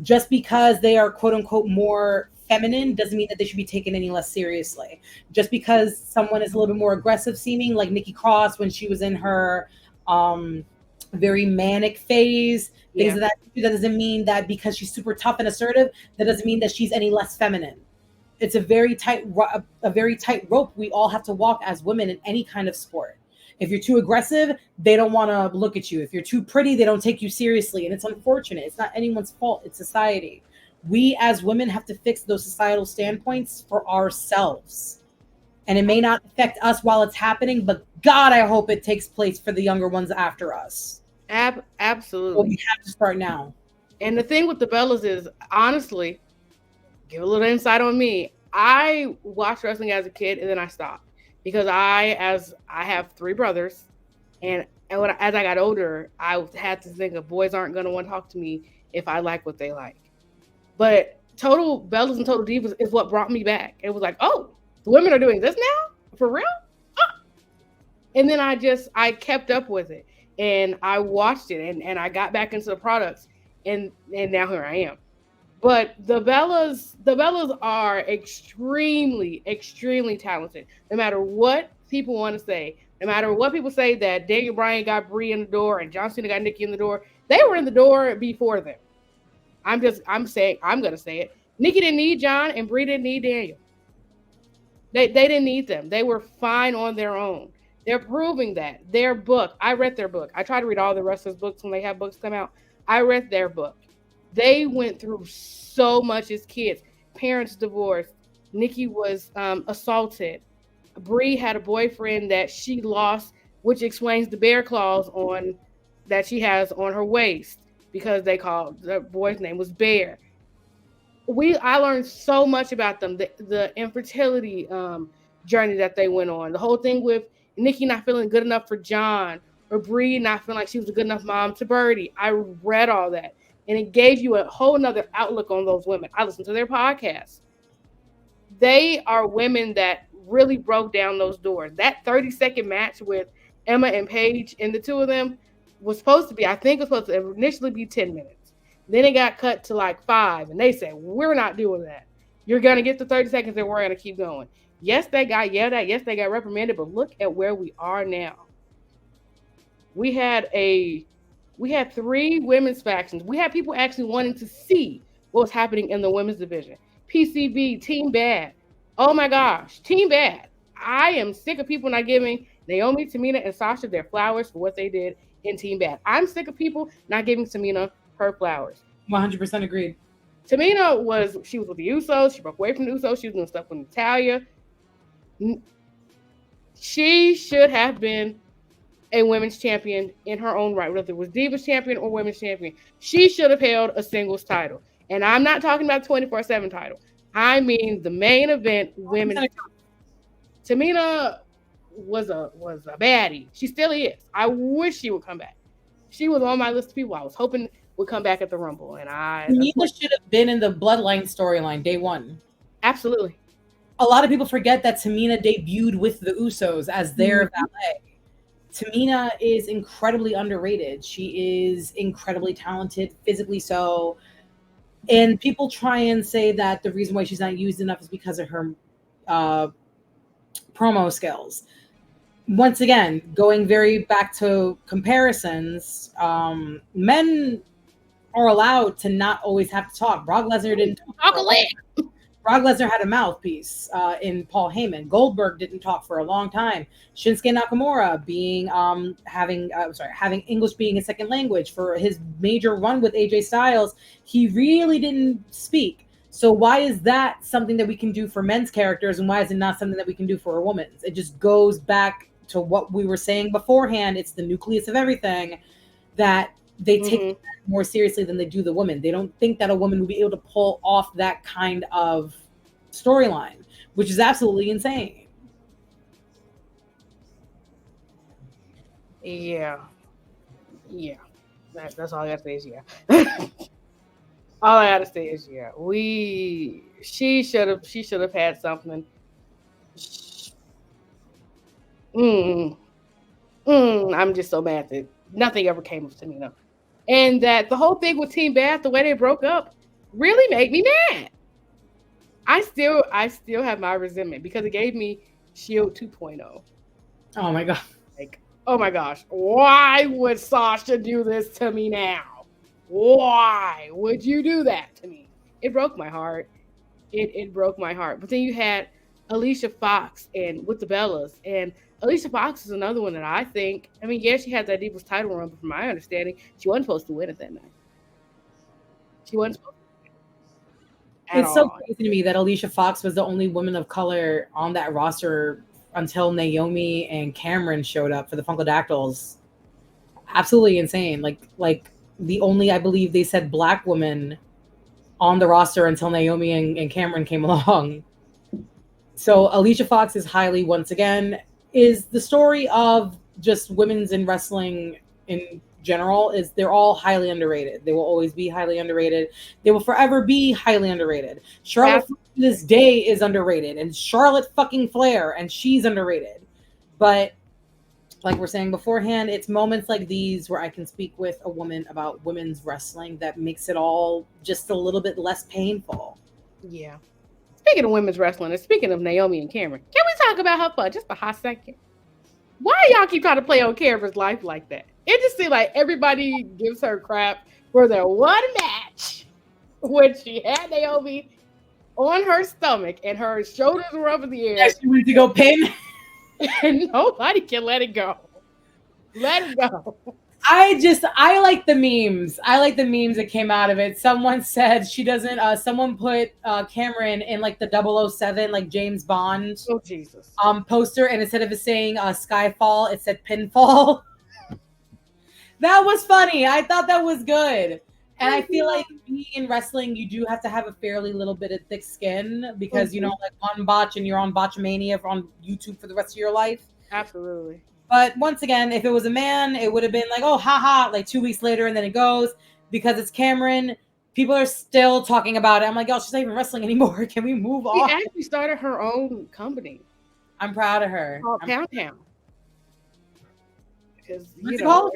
just because they are quote unquote more feminine doesn't mean that they should be taken any less seriously. Just because someone is a little bit more aggressive seeming, like Nikki Cross when she was in her very manic phase, things of that doesn't mean that because she's super tough and assertive, that doesn't mean that she's any less feminine. It's a very tight rope we all have to walk as women in any kind of sport. If you're too aggressive, they don't want to look at you. If you're too pretty, they don't take you seriously. And it's unfortunate. It's not anyone's fault. It's society. We as women have to fix those societal standpoints for ourselves. And it may not affect us while it's happening, but God, I hope it takes place for the younger ones after us. Absolutely. Well, we have to start now. And the thing with the Bellas is, honestly, give a little insight on me. I watched wrestling as a kid and then I stopped because I have 3 brothers, and as I got older, I had to think of boys aren't going to want to talk to me if I like what they like. But Total Bellas and Total Divas is what brought me back. It was like, oh, the women are doing this now? For real? Oh. And then I kept up with it and I watched it and I got back into the products and now here I am. But the Bellas are extremely, extremely talented. No matter what people want to say, no matter what people say that Daniel Bryan got Brie in the door and John Cena got Nikki in the door, they were in the door before them. I'm gonna say it. Nikki didn't need John and Brie didn't need Daniel. They didn't need them. They were fine on their own. They're proving that. Their book, I read their book. I try to read all the wrestlers' books when they have books come out. I read their book. They went through so much as kids. Parents divorced. Nikki was assaulted. Bree had a boyfriend that she lost, which explains the bear claws on that she has on her waist because they called the boy's name was Bear. I learned so much about them. The infertility journey that they went on. The whole thing with Nikki not feeling good enough for John or Bree not feeling like she was a good enough mom to Birdie. I read all that. And it gave you a whole nother outlook on those women. I listened to their podcasts. They are women that really broke down those doors. That 30-second match with Emma and Paige and the two of them was supposed to be, I think it was supposed to initially be 10 minutes. Then it got cut to like 5, and they said, we're not doing that. You're going to get the 30 seconds and we're going to keep going. Yes, they got yelled at. Yes, they got reprimanded, but look at where we are now. We had 3 women's factions. We had people actually wanting to see what was happening in the women's division. PCB, Team Bad. Oh my gosh, Team Bad. I am sick of people not giving Naomi, Tamina, and Sasha their flowers for what they did in Team Bad. I'm sick of people not giving Tamina her flowers. 100% agreed. Tamina was with the Usos. She broke away from the Usos. She was doing stuff with Natalia. She should have been a women's champion in her own right, whether it was Divas champion or women's champion. She should have held a singles title. And I'm not talking about 24/7 title. I mean the main event women's. Tamina was a baddie. She still is. I wish she would come back. She was on my list of people I was hoping would come back at the Rumble. And Tamina should have been in the Bloodline storyline day one. Absolutely. A lot of people forget that Tamina debuted with the Usos as their valet. Tamina is incredibly underrated. She is incredibly talented, physically so. And people try and say that the reason why she's not used enough is because of her promo skills. Once again, going very back to comparisons, men are allowed to not always have to talk. Brock Lesnar didn't talk a lick. Brock Lesnar had a mouthpiece in Paul Heyman. Goldberg didn't talk for a long time. Shinsuke Nakamura being having English being a second language for his major run with AJ Styles, he really didn't speak. So why is that something that we can do for men's characters, and why is it not something that we can do for a woman's? It just goes back to what we were saying beforehand. It's the nucleus of everything that they take more seriously than they do the women. They don't think that a woman will be able to pull off that kind of storyline, which is absolutely insane. Yeah. That's all I gotta say is yeah. All I gotta say is yeah. She should have had something. I'm just so mad that nothing ever came of Tamina. And that the whole thing with Team Bad, the way they broke up, really made me mad. I still have my resentment because it gave me Shield 2.0. Oh my god. Like, oh my gosh, why would Sasha do this to me now? Why would you do that to me? It broke my heart. It broke my heart. But then you had Alicia Fox and with the Bellas, and Alicia Fox is another one that I think. I mean, yeah, she had that Divas title run, but from my understanding, she wasn't supposed to win it that night. She wasn't supposed to win it. It's so crazy to me that Alicia Fox was the only woman of color on that roster until Naomi and Cameron showed up for the Funkadactyls. Absolutely insane. Like the only, I believe they said, black woman on the roster until Naomi and Cameron came along. So Alicia Fox is highly, once again, is the story of just women's in wrestling in general, is they're all highly underrated. They will always be highly underrated. They will forever be highly underrated. Charlotte to this day is underrated, and Charlotte fucking Flair, and she's underrated. But like we're saying beforehand, it's moments like these where I can speak with a woman about women's wrestling that makes it all just a little bit less painful. Yeah. Speaking of women's wrestling, and speaking of Naomi and Cameron, can we talk about her for just a hot second? Why y'all keep trying to play on Cameron's life like that? It just seems like everybody gives her crap for their one match when she had Naomi on her stomach and her shoulders were up in the air. Yeah, she went to go pin. And nobody can let it go. Let it go. I like the memes. I like the memes that came out of it. Someone said she doesn't, someone put Cameron in like the 007, like James Bond Oh, Jesus. poster, and instead of it saying Skyfall, it said Pinfall. That was funny. I thought that was good. And I feel like being in wrestling, you do have to have a fairly little bit of thick skin because, you know, like one botch and you're on Botchamania on YouTube for the rest of your life. Absolutely. But once again, if it was a man, it would have been like, oh, haha, like 2 weeks later, and then it goes. Because it's Cameron, people are still talking about it. I'm like, oh, she's not even wrestling anymore. Can we move on? She actually started her own company. I'm proud of her. Called Pound Town. Because, What's it called?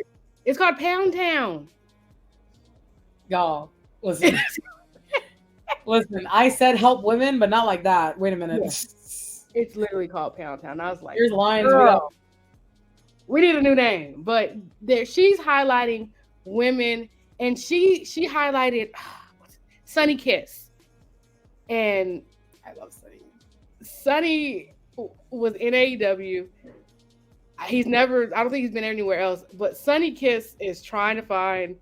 It's called Pound Town. Y'all, listen. Listen, I said help women, but not like that. Wait a minute. Yeah. It's literally called Pound Town. I was like, here's lines. We need a new name. But she's highlighting women, and she highlighted Sunny Kiss. And I love Sunny. Sunny was in AEW. I don't think he's been anywhere else, but Sunny Kiss is trying to find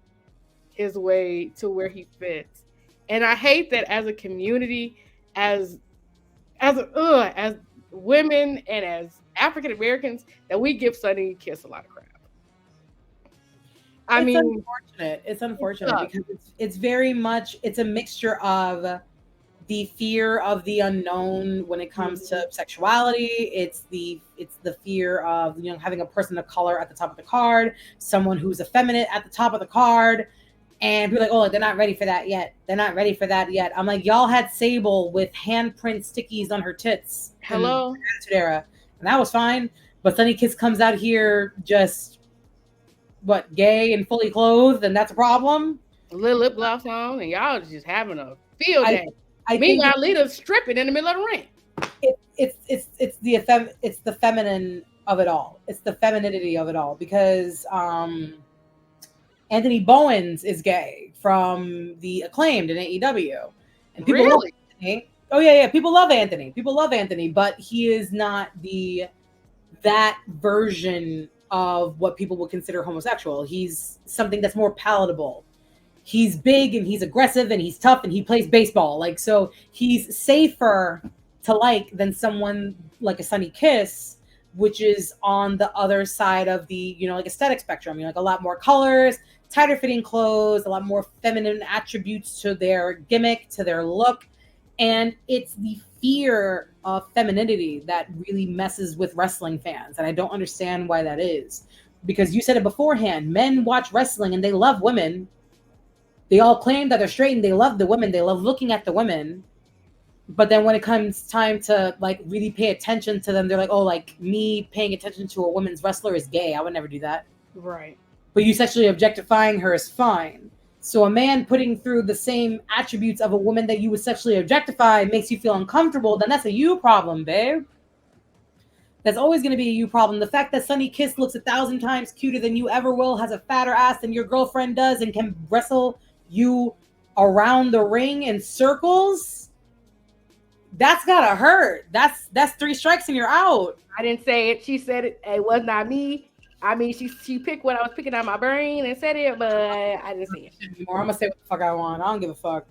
his way to where he fits. And I hate that as a community, as women and as African Americans, that we give Sunny Kiss a lot of crap. It's unfortunate because it's very much, it's a mixture of the fear of the unknown when it comes to sexuality. It's the fear of, you know, having a person of color at the top of the card, someone who's effeminate at the top of the card. And people are like, oh, they're not ready for that yet. They're not ready for that yet. I'm like, y'all had Sable with handprint stickies on her tits. Hello. In the Attitude Era, and that was fine. But Sunny Kiss comes out here just, gay and fully clothed, and that's a problem. A little lip gloss on, and y'all just having a field day. Meanwhile, Lita's stripping in the middle of the ring. It's the feminine of it all. It's the femininity of it all because Anthony Bowens is gay from the Acclaimed in AEW. And people love Anthony. Oh, yeah. People love Anthony, but he is not that version of what people would consider homosexual. He's something that's more palatable. He's big and he's aggressive and he's tough and he plays baseball. Like, so he's safer to like than someone like a Sunny Kiss, which is on the other side of the, you know, like aesthetic spectrum. You know, like a lot more colors, tighter fitting clothes, a lot more feminine attributes to their gimmick, to their look. And it's the fear of femininity that really messes with wrestling fans. And I don't understand why that is. Because you said it beforehand, men watch wrestling and they love women. They all claim that they're straight and they love the women. They love looking at the women. But then when it comes time to like really pay attention to them, they're like, oh, like me paying attention to a women's wrestler is gay. I would never do that. Right. But you sexually objectifying her is fine. So a man putting through the same attributes of a woman that you would sexually objectify makes you feel uncomfortable, then that's a you problem, babe. That's always going to be a you problem. The fact that Sunny Kiss looks 1,000 times cuter than you ever will, has a fatter ass than your girlfriend does, and can wrestle you around the ring in circles, that's gotta hurt. That's 3 strikes and you're out. I didn't say it. She said it. It was not me. I mean, she picked what I was picking out my brain and said it, but I didn't say it anymore. I'm gonna say what the fuck I want. I don't give a fuck.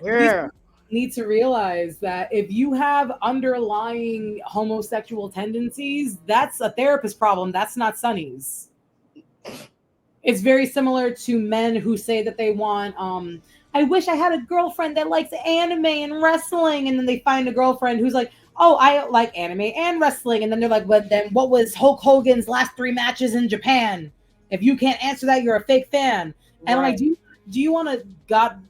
Yeah. You need to realize that if you have underlying homosexual tendencies, that's a therapist problem. That's not Sunny's. It's very similar to men who say that they want, I wish I had a girlfriend that likes anime and wrestling. And then they find a girlfriend who's like, oh, I like anime and wrestling. And then they're like, but then what was Hulk Hogan's last 3 matches in Japan? If you can't answer that, you're a fake fan. And I'm like, do you want to, God,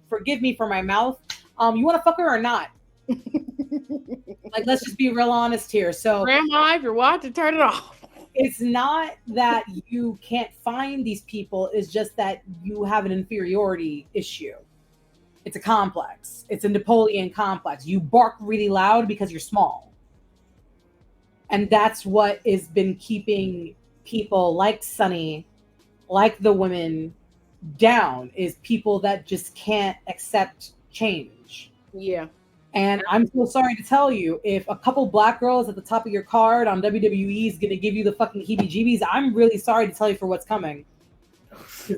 forgive me for my mouth. You want to fuck her or not? Like, let's just be real honest here. So, Grandma, if you're watching, turn it off. it's not that you can't find these people, it's just that you have an inferiority issue. It's a complex. It's a Napoleon complex. You bark really loud because you're small. And that's what has been keeping people like Sunny, like the women, down, is people that just can't accept change. Yeah. And I'm so sorry to tell you, if a couple black girls at the top of your card on WWE is going to give you the fucking heebie-jeebies, I'm really sorry to tell you for what's coming.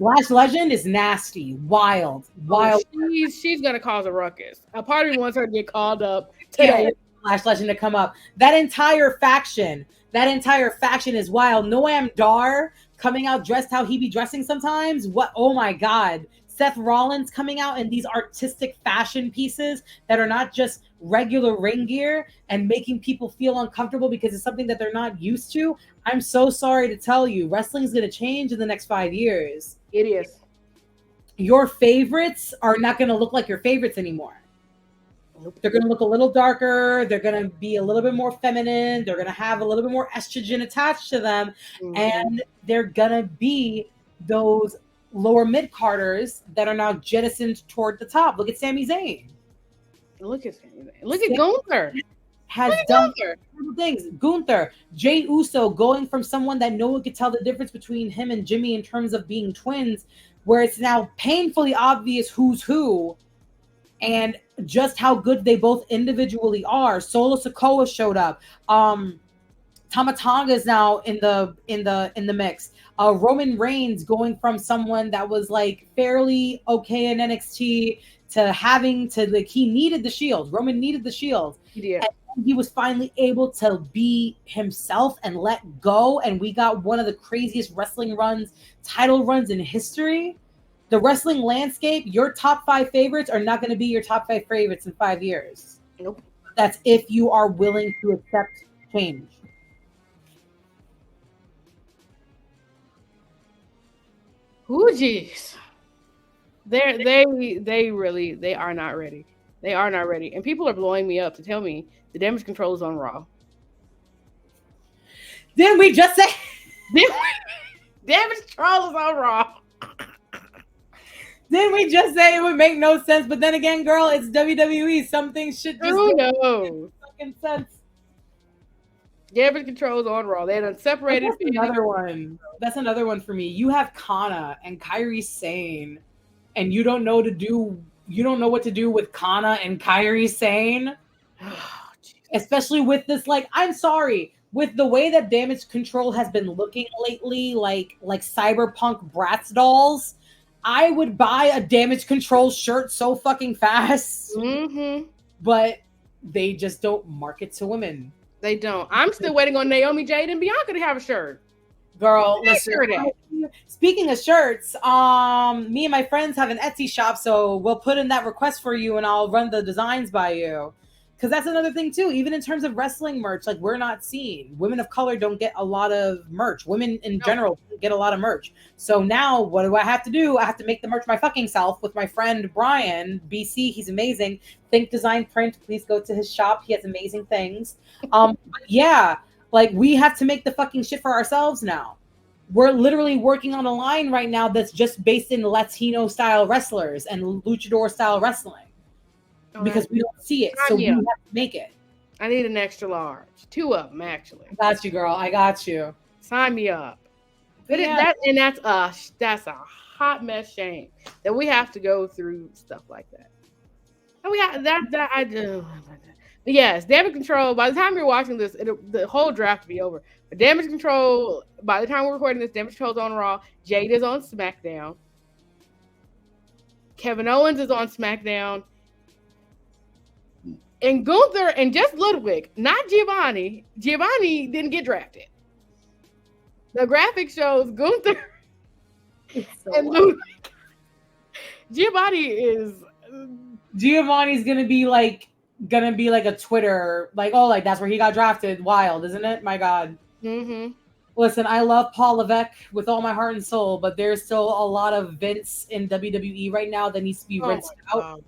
Lash Legend is nasty, wild. She's gonna cause a ruckus. A part of me wants her to get called up today. Lash Legend to come up. That entire faction is wild. Noam Dar coming out dressed how he be dressing sometimes. What? Oh my God. Seth Rollins coming out in these artistic fashion pieces that are not just regular ring gear and making people feel uncomfortable because it's something that they're not used to. I'm so sorry to tell you, wrestling is going to change in the next 5 years. It is. Your favorites are not going to look like your favorites anymore. They're going to look a little darker. They're going to be a little bit more feminine. They're going to have a little bit more estrogen attached to them. Mm-hmm. And they're going to be those lower mid-carders that are now jettisoned toward the top. Look at Sami Zayn. Look at Sami Zayn. Look at Gunther. Has done things. Gunther, Jey Uso, going from someone that no one could tell the difference between him and Jimmy in terms of being twins, where it's now painfully obvious who's who and just how good they both individually are. Solo Sikoa showed up. Tama Tonga is now in the mix. Roman Reigns going from someone that was like fairly okay in NXT to having to, like, he needed the shield. Roman needed the shield. Yeah. And he was finally able to be himself and let go. And we got one of the craziest wrestling runs, title runs in history. The wrestling landscape, your top 5 favorites are not going to be your top 5 favorites in 5 years. Nope. That's if you are willing to accept change. Ooh, jeez. They are not ready. They are not ready. And people are blowing me up to tell me the Damage Control is on Raw. Didn't we just say Damage Control is on Raw? Didn't we just say it would make no sense? But then again, girl, it's WWE. Some things should just make fucking sense. Damage Control is on Raw. They done separated. That's another one. That's another one for me. You have Kana and Kairi Sane, and you don't know what to do with Kana and Kairi Sane. Especially with this, like, I'm sorry, with the way that Damage Control has been looking lately, like cyberpunk Bratz dolls, I would buy a Damage Control shirt so fucking fast. Mm-hmm. But they just don't market to women. They don't. I'm still waiting on Naomi, Jade, and Bianca to have a shirt. Girl, listen. Speaking of shirts, me and my friends have an Etsy shop, so we'll put in that request for you, and I'll run the designs by you. Because that's another thing too. Even in terms of wrestling merch, like, we're not seen. Women of color don't get a lot of merch. Women in general don't get a lot of merch. So now, what do I have to do? I have to make the merch my fucking self with my friend Brian BC. He's amazing. Think Design Print. Please go to his shop. He has amazing things. Yeah, like, we have to make the fucking shit for ourselves now. We're literally working on a line right now that's just based in Latino style wrestlers and luchador style wrestling. Because we don't see it, so we have to make it. I need an extra large. 2 of them, actually. I got you, girl. I got you. Sign me up. But that's a hot mess shame that we have to go through stuff like that. And we have that I do. But yes, Damage Control. By the time you're watching this, the whole draft will be over. But Damage Control. By the time we're recording this, Damage Control is on Raw. Jade is on SmackDown. Kevin Owens is on SmackDown. And Gunther and just Ludwig, not Giovanni. Giovanni didn't get drafted. The graphic shows Gunther and Ludwig. Giovanni's gonna be like a Twitter, like, oh, like, that's where he got drafted. Wild, isn't it? My God. Mm-hmm. Listen, I love Paul Levesque with all my heart and soul, but there's still a lot of Vince in WWE right now that needs to be rinsed out.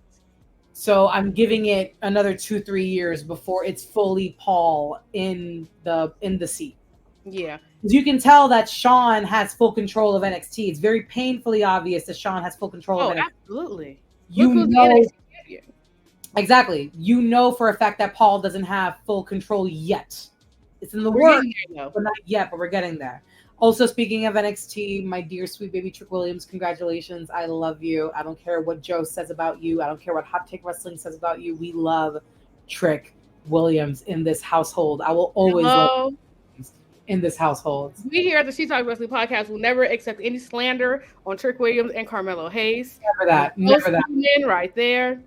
So I'm giving it another 2-3 years before it's fully Paul in the seat. Yeah. You can tell that Sean has full control of NXT. It's very painfully obvious that Sean has full control of Oh, NXT. absolutely. Look You who's the know NXT champion. exactly. You know for a fact that Paul doesn't have full control yet. It's in the We're works, getting there though. but not yet. But we're getting there. Also, speaking of NXT, my dear sweet baby Trick Williams, congratulations! I love you. I don't care what Joe says about you. I don't care what Hot Take Wrestling says about you. We love Trick Williams in this household. I will always love Hello. in this household. We here at the She Talk Wrestling Podcast will never accept any slander on Trick Williams and Carmelo Hayes. Never And that. those Never that. two men right there.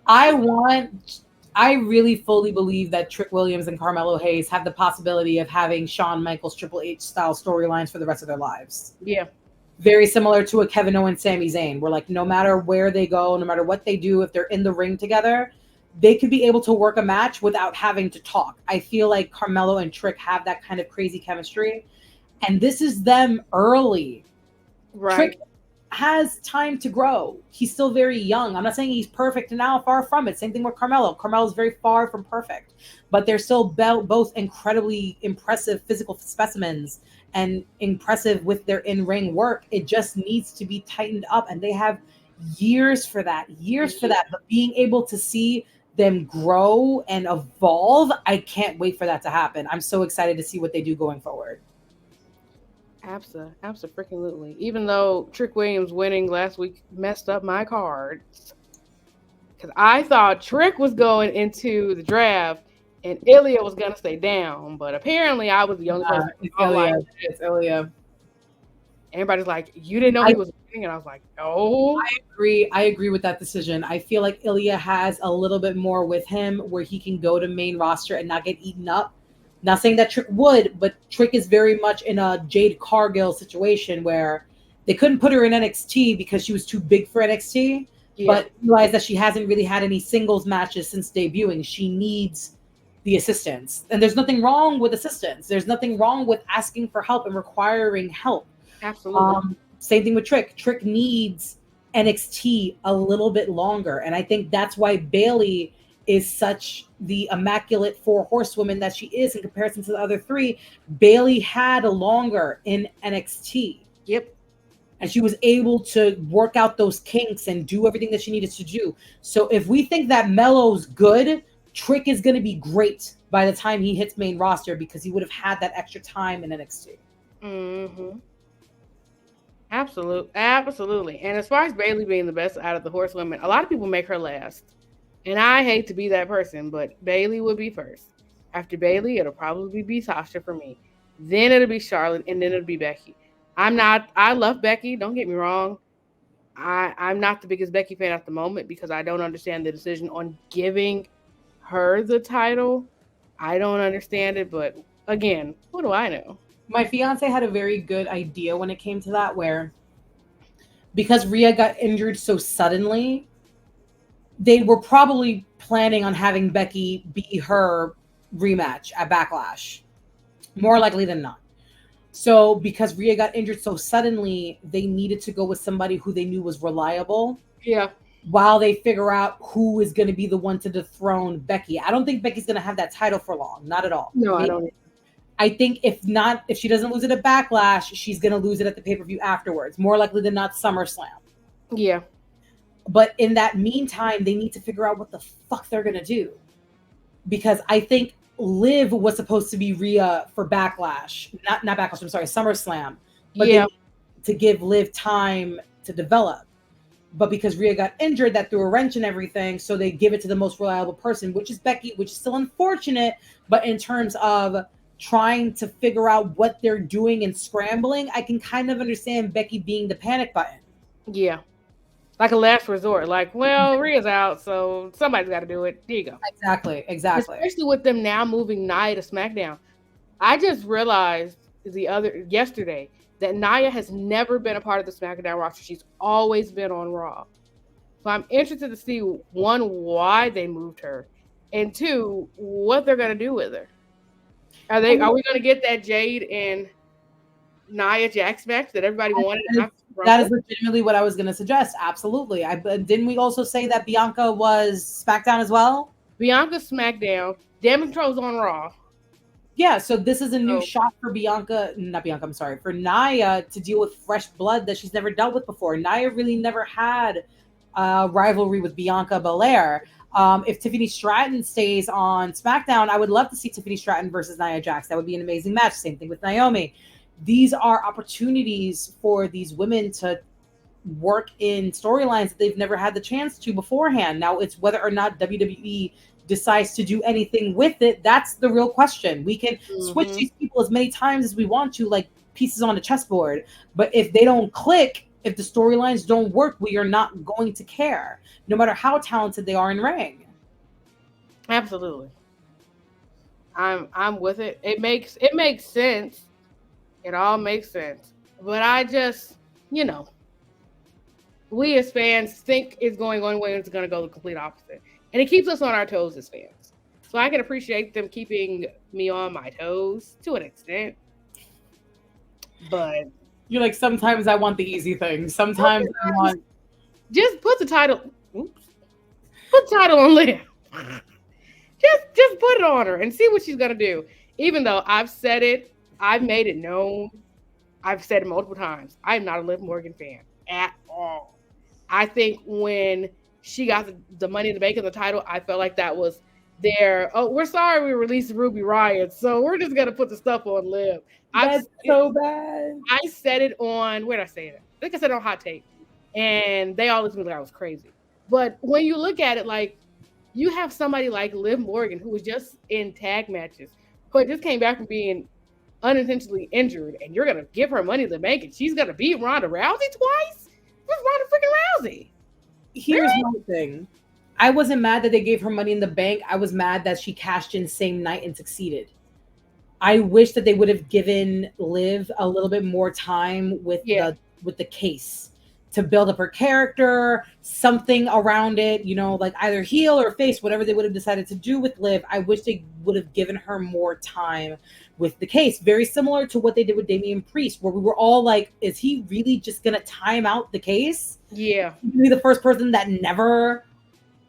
I want. I really fully believe that Trick Williams and Carmelo Hayes have the possibility of having Shawn Michaels Triple H style storylines for the rest of their lives. Yeah. Very similar to a Kevin Owens, Sami Zayn, where like no matter where they go, no matter what they do, if they're in the ring together, they could be able to work a match without having to talk. I feel like Carmelo and Trick have that kind of crazy chemistry, and this is them early. Right. Trick has time to grow. He's still very young. I'm not saying he's perfect now, far from it. Same thing with Carmelo. Carmelo's very far from perfect, but they're still both incredibly impressive physical specimens and impressive with their in-ring work. It just needs to be tightened up, and they have years for that. But being able to see them grow and evolve, I can't wait for that to happen. I'm so excited to see what they do going forward. Absolutely. Even though Trick Williams winning last week messed up my cards, because I thought Trick was going into the draft and Ilya was gonna stay down, but apparently I was the only person. It's I'm like, Ilya. It's Ilya. everybody's like, you didn't know I he was winning, and I was like, no. I agree with that decision. I feel like Ilya has a little bit more with him where he can go to main roster and not get eaten up. Not saying that Trick would, but Trick is very much in a Jade Cargill situation where they couldn't put her in NXT because she was too big for NXT, Yeah, but realized that she hasn't really had any singles matches since debuting. She needs the assistance. And there's nothing wrong with assistance. There's nothing wrong with asking for help and requiring help. absolutely. Same thing with Trick. Trick needs NXT a little bit longer. And I think that's why Bailey is such the immaculate four horsewoman that she is in comparison to the other three. Bailey had a longer in NXT. Yep. And she was able to work out those kinks and do everything that she needed to do. So if we think that Melo's good, Trick is going to be great by the time he hits main roster because he would have had that extra time in NXT. Mm-hmm. Absolutely. And as far as Bailey being the best out of the horsewomen, a lot of people make her last. And I hate to be that person, but Bailey would be first. After Bailey, it'll probably be Sasha for me. Then it'll be Charlotte, and then it'll be Becky. I love Becky, don't get me wrong. I'm not the biggest Becky fan at the moment because I don't understand the decision on giving her the title. I don't understand it, but again, what do I know? My fiance had a very good idea when it came to that, where because Rhea got injured so suddenly, they were probably planning on having Becky be her rematch at Backlash, more likely than not. So because Rhea got injured so suddenly, they needed to go with somebody who they knew was reliable Yeah. while they figure out who is going to be the one to dethrone Becky. I don't think Becky's going to have that title for long. Not at all. No, I Maybe- don't. I think if she doesn't lose it at Backlash, she's going to lose it at the pay-per-view afterwards. More likely than not, SummerSlam. Yeah. But in that meantime, they need to figure out what the fuck they're going to do. Because I think Liv was supposed to be Rhea for Backlash. Not Backlash, I'm sorry, SummerSlam. But Yeah. to give Liv time to develop. But because Rhea got injured, that threw a wrench in everything. So they give it to the most reliable person, which is Becky, which is still unfortunate. But in terms of trying to figure out what they're doing and scrambling, I can kind of understand Becky being the panic button. Yeah. Like a last resort. Like, well, Rhea's out, so somebody's got to do it. Here you go. Exactly. Especially with them now moving Nia to SmackDown. I just realized yesterday that Nia has never been a part of the SmackDown roster. She's always been on Raw. So I'm interested to see, one, why they moved her, and two, what they're gonna do with her. Are we gonna get that Jade and Nia Jax match that everybody wanted after That is Rumble. legitimately what I was going to suggest. Absolutely. Didn't we also say that Bianca was SmackDown as well? Bianca SmackDown. Damage Control's on Raw. Yeah, so this is a new So shot for Bianca, not Bianca, I'm sorry, for Nia to deal with fresh blood that she's never dealt with before. Nia really never had a rivalry with Bianca Belair. If Tiffany Stratton stays on SmackDown, I would love to see Tiffany Stratton versus Nia Jax. That would be an amazing match. Same thing with Naomi. These are opportunities for these women to work in storylines that they've never had the chance to beforehand. Now it's whether or not WWE decides to do anything with it. That's the real question. We can switch mhm. these people as many times as we want to, like pieces on a chessboard. But if they don't click, if the storylines don't work, we are not going to care, no matter how talented they are in ring. Absolutely. I'm with it. It makes sense. It all makes sense. But I just, you know, we as fans think it's going one way and it's going to go the complete opposite. And it keeps us on our toes as fans. So I can appreciate them keeping me on my toes to an extent. But You're like, sometimes I want the easy thing. Sometimes I want. just put the title, oops, put the title on Liv. Just put it on her and see what she's going to do. Even though I've said it, I've made it known. I've said it multiple times. I'm not a Liv Morgan fan at all. I think when she got the Money in the Bank and the title, I felt like that was their. Oh, we're sorry we released Ruby Riot, so we're just gonna put the stuff on Liv. I've That's so bad. I said it on where did I say it? I think I said it on Hot Take, and they all looked at me like I was crazy. But when you look at it, like you have somebody like Liv Morgan who was just in tag matches, but just came back from being unintentionally injured, and you're gonna give her Money in the Bank, and she's gonna beat Ronda Rousey twice? Who's Ronda freaking Rousey? Here's Really? one thing. I wasn't mad that they gave her money in the bank. I was mad that she cashed in same night and succeeded. I wish that they would have given Liv a little bit more time Yeah. with the case to build up her character, something around it, like either heel or face, whatever they would have decided to do with Liv. I wish they would have given her more time with the case. Very similar to what they did with Damian Priest, where we were all like, is he really just gonna time out the case? Yeah. Be the first person that never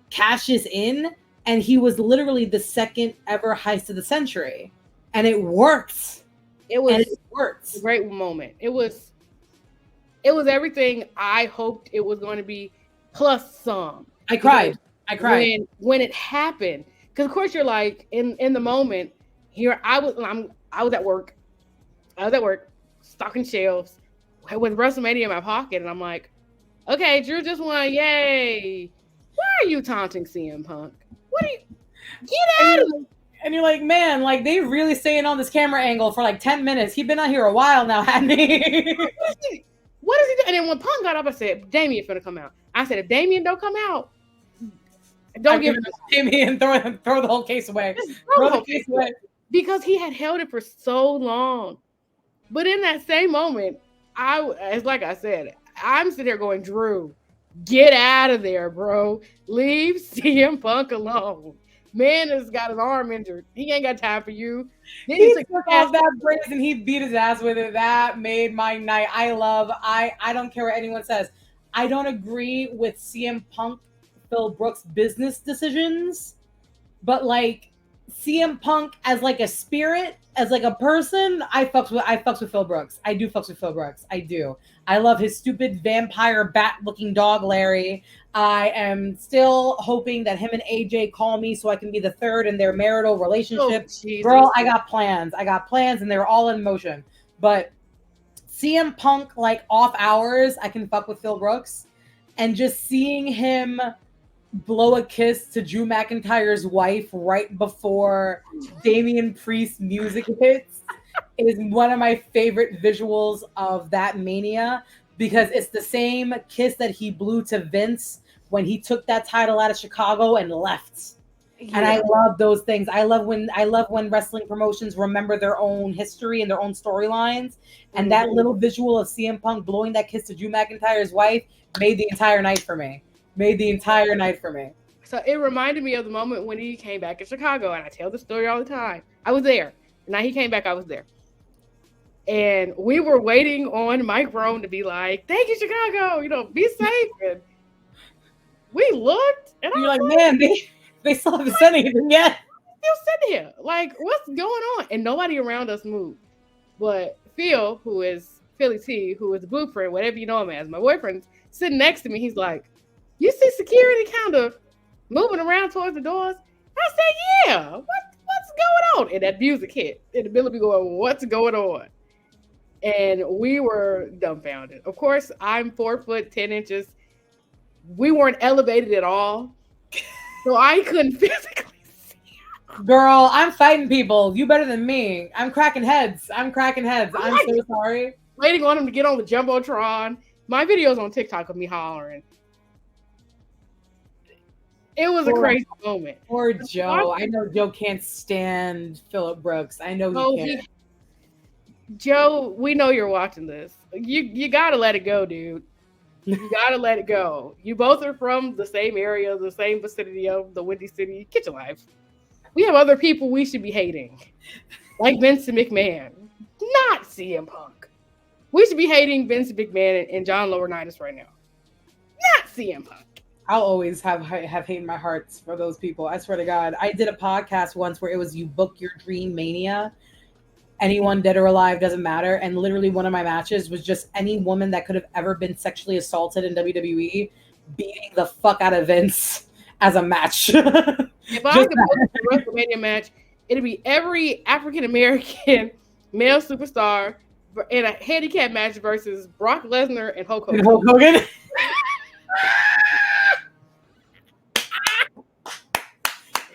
cashes in, and he was literally the second ever heist of the century, and it worked. It And was it worked. a great moment. It was everything I hoped it was going to be, plus some. I cried. I cried. When it happened, because of course you're like in the moment. Here I was at work. I was at work stocking shelves with WrestleMania in my pocket, and I'm like, okay, Drew just won, yay! Why are you taunting CM Punk? What are you? Get out of And you're like, man, like they really staying on this camera angle for like 10 minutes. He's been out here a while now, hadn't he? What is he doing? And then when Punk got up, I said, Damien's gonna come out. I said, if Damien don't come out, don't give Damien throw the whole case away. throw the case away. Because he had held it for so long. But in that same moment, it's like I said, I'm sitting there going, Drew, get out of there, bro. Leave CM Punk alone. Man has got his arm injured. He ain't got time for you. Then He took off that brace and he beat his ass with it. That made my night. I don't care what anyone says. I don't agree with CM Punk, Phil Brooks' business decisions, but like CM Punk as like a spirit, as like a person, I fucks with Phil Brooks. I do fucks with Phil Brooks. I do. I love his stupid vampire bat looking dog, Larry. I am still hoping that him and AJ call me so I can be the third in their marital relationship. Oh, girl, I got plans. And they're all in motion. But CM Punk, like off hours, I can fuck with Phil Brooks. And just seeing him blow a kiss to Drew McIntyre's wife right before Damian Priest's music hits is one of my favorite visuals of that Mania, because it's the same kiss that he blew to Vince when he took that title out of Chicago and left. Yeah. And I love those things. I love when wrestling promotions remember their own history and their own storylines. And that little visual of CM Punk blowing that kiss to Drew McIntyre's wife made the entire night for me. So it reminded me of the moment when he came back in Chicago, and I tell the story all the time. I was there. Now he came back, I was there. And we were waiting on Mike Rome to be like, "Thank you, Chicago. Be safe." And we looked, and I You're was like, like, man, they still haven't said anything yet. "Still sitting here. Like, what's going on?" And nobody around us moved. But Phil, who is Philly T, who is the Blueprint, whatever you know him as, my boyfriend's sitting next to me. He's like, "You see security kind of moving around towards the doors?" I said, "Yeah. What's going on?" And that music hit, and the Billy be going, "What's going on?" And we were dumbfounded. Of course, I'm 4'10". We weren't elevated at all, so I couldn't physically see. Girl, I'm fighting people. You better than me. I'm cracking heads. I'm so sorry. Waiting on him to get on the jumbotron. My videos on TikTok of me hollering. It was a crazy moment. Poor Joe. I know Joe can't stand Phillip Brooks. I know he can't. Joe, we know you're watching this. You gotta let it go, dude. You gotta let it go. You both are from the same area, the same vicinity of the Windy City. Get your life. We have other people we should be hating, like Vincent McMahon, not CM Punk. We should be hating Vincent McMahon and John Laurinaitis right now, not CM Punk. I'll always have hate in my heart for those people. I swear to God. I did a podcast once where it was You Book Your Dream Mania. Anyone dead or alive doesn't matter. And literally one of my matches was just any woman that could have ever been sexually assaulted in WWE beating the fuck out of Vince as a match. If I could book a WrestleMania match, it'd be every African American male superstar in a handicap match versus Brock Lesnar and Hulk Hogan. Hulk Hogan?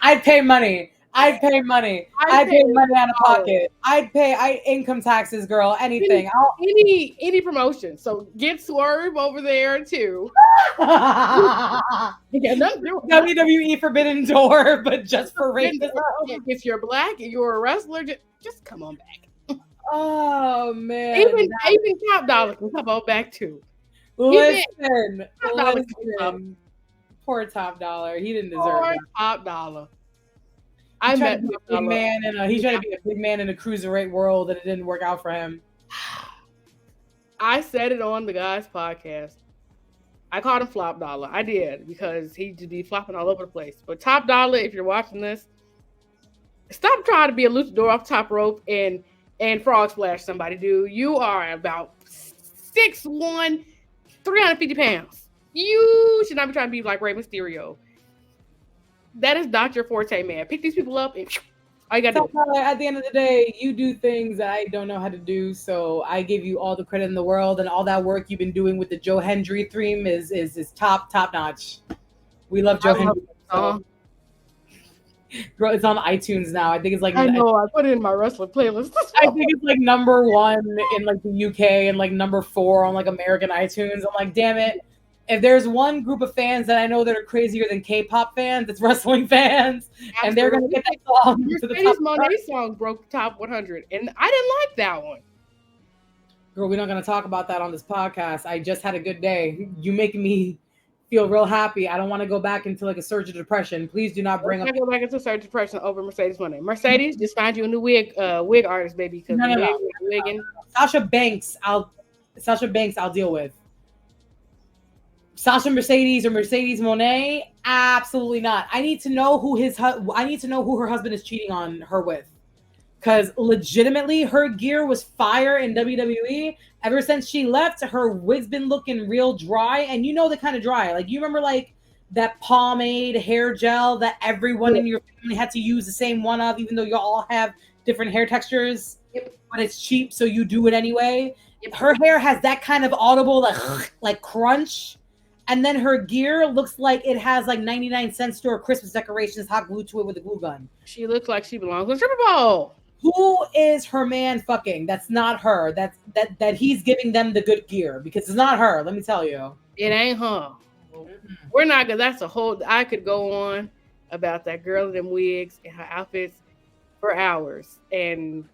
I'd pay money. I'd pay money out of pocket. I'd income taxes, girl. Anything. Any promotion. So get Swerve over there too. WWE Forbidden Door, but just for racism. If you're black and you're a wrestler, just come on back. Oh man. Even Top Dollar can come on back too. Listen. Poor Top Dollar. He didn't deserve it. Top Dollar. He tried to be a big man in a cruiserweight world, and it didn't work out for him. I said it on the guys' podcast. I called him Flop Dollar. I did, because he'd just be flopping all over the place. But Top Dollar, if you're watching this, stop trying to be a luchador off top rope and frog splash somebody, dude. You are about 6'1", 350 pounds. You should not be trying to be like Rey Mysterio. That is not your forte, man. Pick these people up and all you got to do. At the end of the day, you do things that I don't know how to do, so I give you all the credit in the world, and all that work you've been doing with the Joe Hendry theme is top notch. We love Joe Hendry. Girl, it's on iTunes now. I think it's like I put it in my wrestling playlist. I think it's like number 1 in like the UK and like number 4 on like American iTunes. I'm like, damn it. If there's one group of fans that I know that are crazier than K-pop fans, it's wrestling fans. Absolutely. And they're going to get that song to the top. Monet song broke top 100, and I didn't like that one. Girl, we're not going to talk about that on this podcast. I just had a good day. You making me feel real happy. I don't want to go back into like a surge of depression. Please do not bring up. Go back into a surge of depression over Mercedes Monet. Mercedes, just find you a new wig artist, baby. No. Sasha Banks, I'll deal with. Sasha Mercedes or Mercedes Monet? Absolutely not. I need to know who her husband is cheating on her with. Because legitimately, her gear was fire in WWE. Ever since she left, her wig's been looking real dry. And you know the kind of dry. Like, you remember like that pomade hair gel that everyone in your family had to use the same one of, even though you all have different hair textures? Yep. But it's cheap, so you do it anyway. Yep. Her hair has that kind of audible like crunch. And then her gear looks like it has like 99-cent store Christmas decorations hot glued to it with a glue gun. She looks like she belongs to Super Bowl. Who is her man fucking? That's not her. That he's giving them the good gear, because it's not her. Let me tell you, it ain't her. We're not, because that's a whole. I could go on about that girl in them wigs and her outfits for hours, and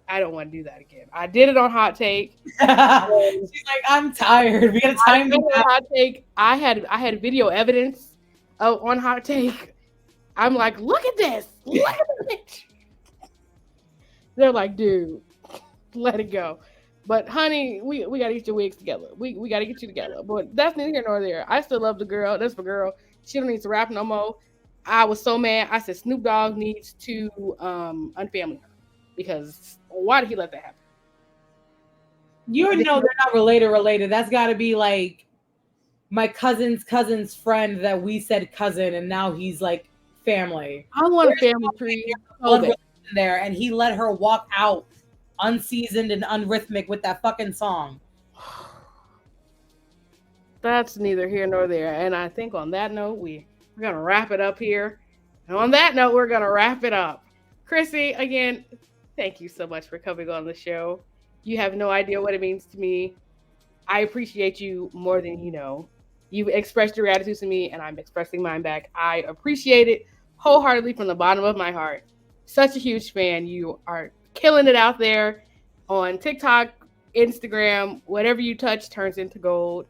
I don't want to do that again. I did it on Hot Take. She's like, I'm tired. We got time. Hot Take. I had video evidence on Hot Take. I'm like, look at this. Look at this. They're like, dude, Let it go. But honey, we gotta get your wigs together. We gotta get you together. But that's neither here nor there. I still love the girl. That's my girl. She don't need to rap no more. I was so mad. I said Snoop Dogg needs to unfamily her because why did he let that happen? You know they're not related. That's got to be like my cousin's friend that we said cousin, and now he's like family. I want a family tree. There, and he let her walk out unseasoned and unrhythmic with that fucking song. That's neither here nor there. And I think on that note, we're going to wrap it up here. And on that note, we're going to wrap it up. Chrissy, again, thank you so much for coming on the show. You have no idea what it means to me. I appreciate you more than you know. You've expressed your gratitude to me, and I'm expressing mine back. I appreciate it wholeheartedly from the bottom of my heart. Such a huge fan. You are killing it out there on TikTok, Instagram. Whatever you touch turns into gold.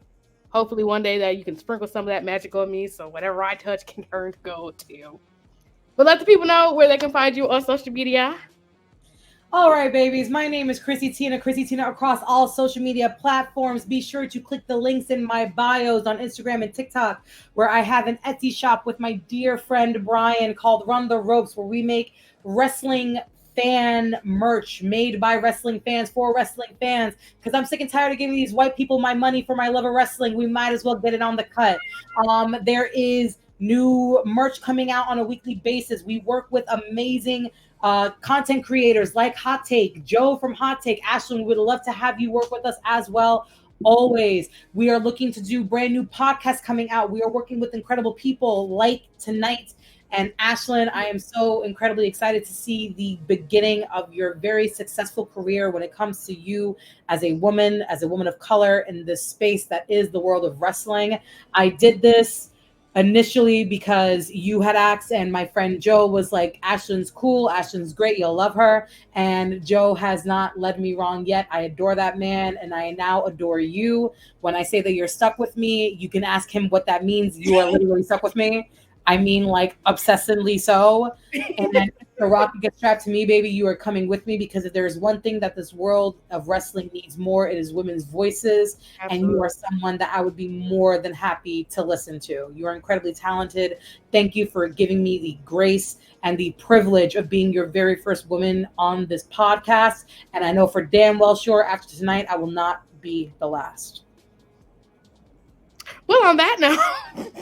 Hopefully one day that you can sprinkle some of that magic on me so whatever I touch can turn to gold too. But let the people know where they can find you on social media. All right, babies. My name is Chrissy Tina. Chrissy Tina across all social media platforms. Be sure to click the links in my bios on Instagram and TikTok, where I have an Etsy shop with my dear friend Brian called Run the Ropes, where we make wrestling fan merch made by wrestling fans for wrestling fans. Because I'm sick and tired of giving these white people my money for my love of wrestling. We might as well get it on the cut. There is new merch coming out on a weekly basis. We work with amazing content creators like Hot Take, Joe from Hot Take, Ashlyn. We would love to have you work with us as well. Always. We are looking to do brand new podcasts coming out. We are working with incredible people like tonight. And Ashlyn, I am so incredibly excited to see the beginning of your very successful career when it comes to you as a woman of color in this space that is the world of wrestling. I did this initially because you had asked, and my friend Joe was like, Ashlyn's cool, Ashlyn's great, you'll love her. And Joe has not led me wrong yet. I adore that man, and I now adore you. When I say that you're stuck with me, you can ask him what that means. You are literally stuck with me. I mean, like, obsessively so. And then if the rocket gets strapped to me, baby, you are coming with me, because if there's one thing that this world of wrestling needs more, it is women's voices. Absolutely. And you are someone that I would be more than happy to listen to. You are incredibly talented. Thank you for giving me the grace and the privilege of being your very first woman on this podcast. And I know for damn well sure after tonight, I will not be the last. Well, on that note,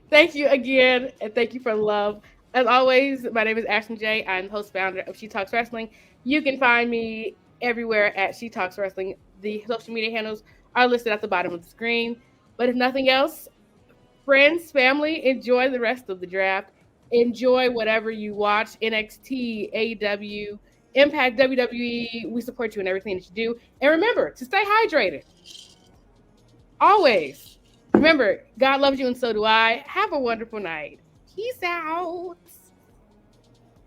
thank you again, and thank you for the love. As always, my name is Ashlyn J. I'm the host founder of She Talks Wrestling. You can find me everywhere at She Talks Wrestling. The social media handles are listed at the bottom of the screen. But if nothing else, friends, family, enjoy the rest of the draft. Enjoy whatever you watch, NXT, AEW, Impact, WWE. We support you in everything that you do. And remember to stay hydrated. Always. Remember, God loves you and so do I. Have a wonderful night. Peace out.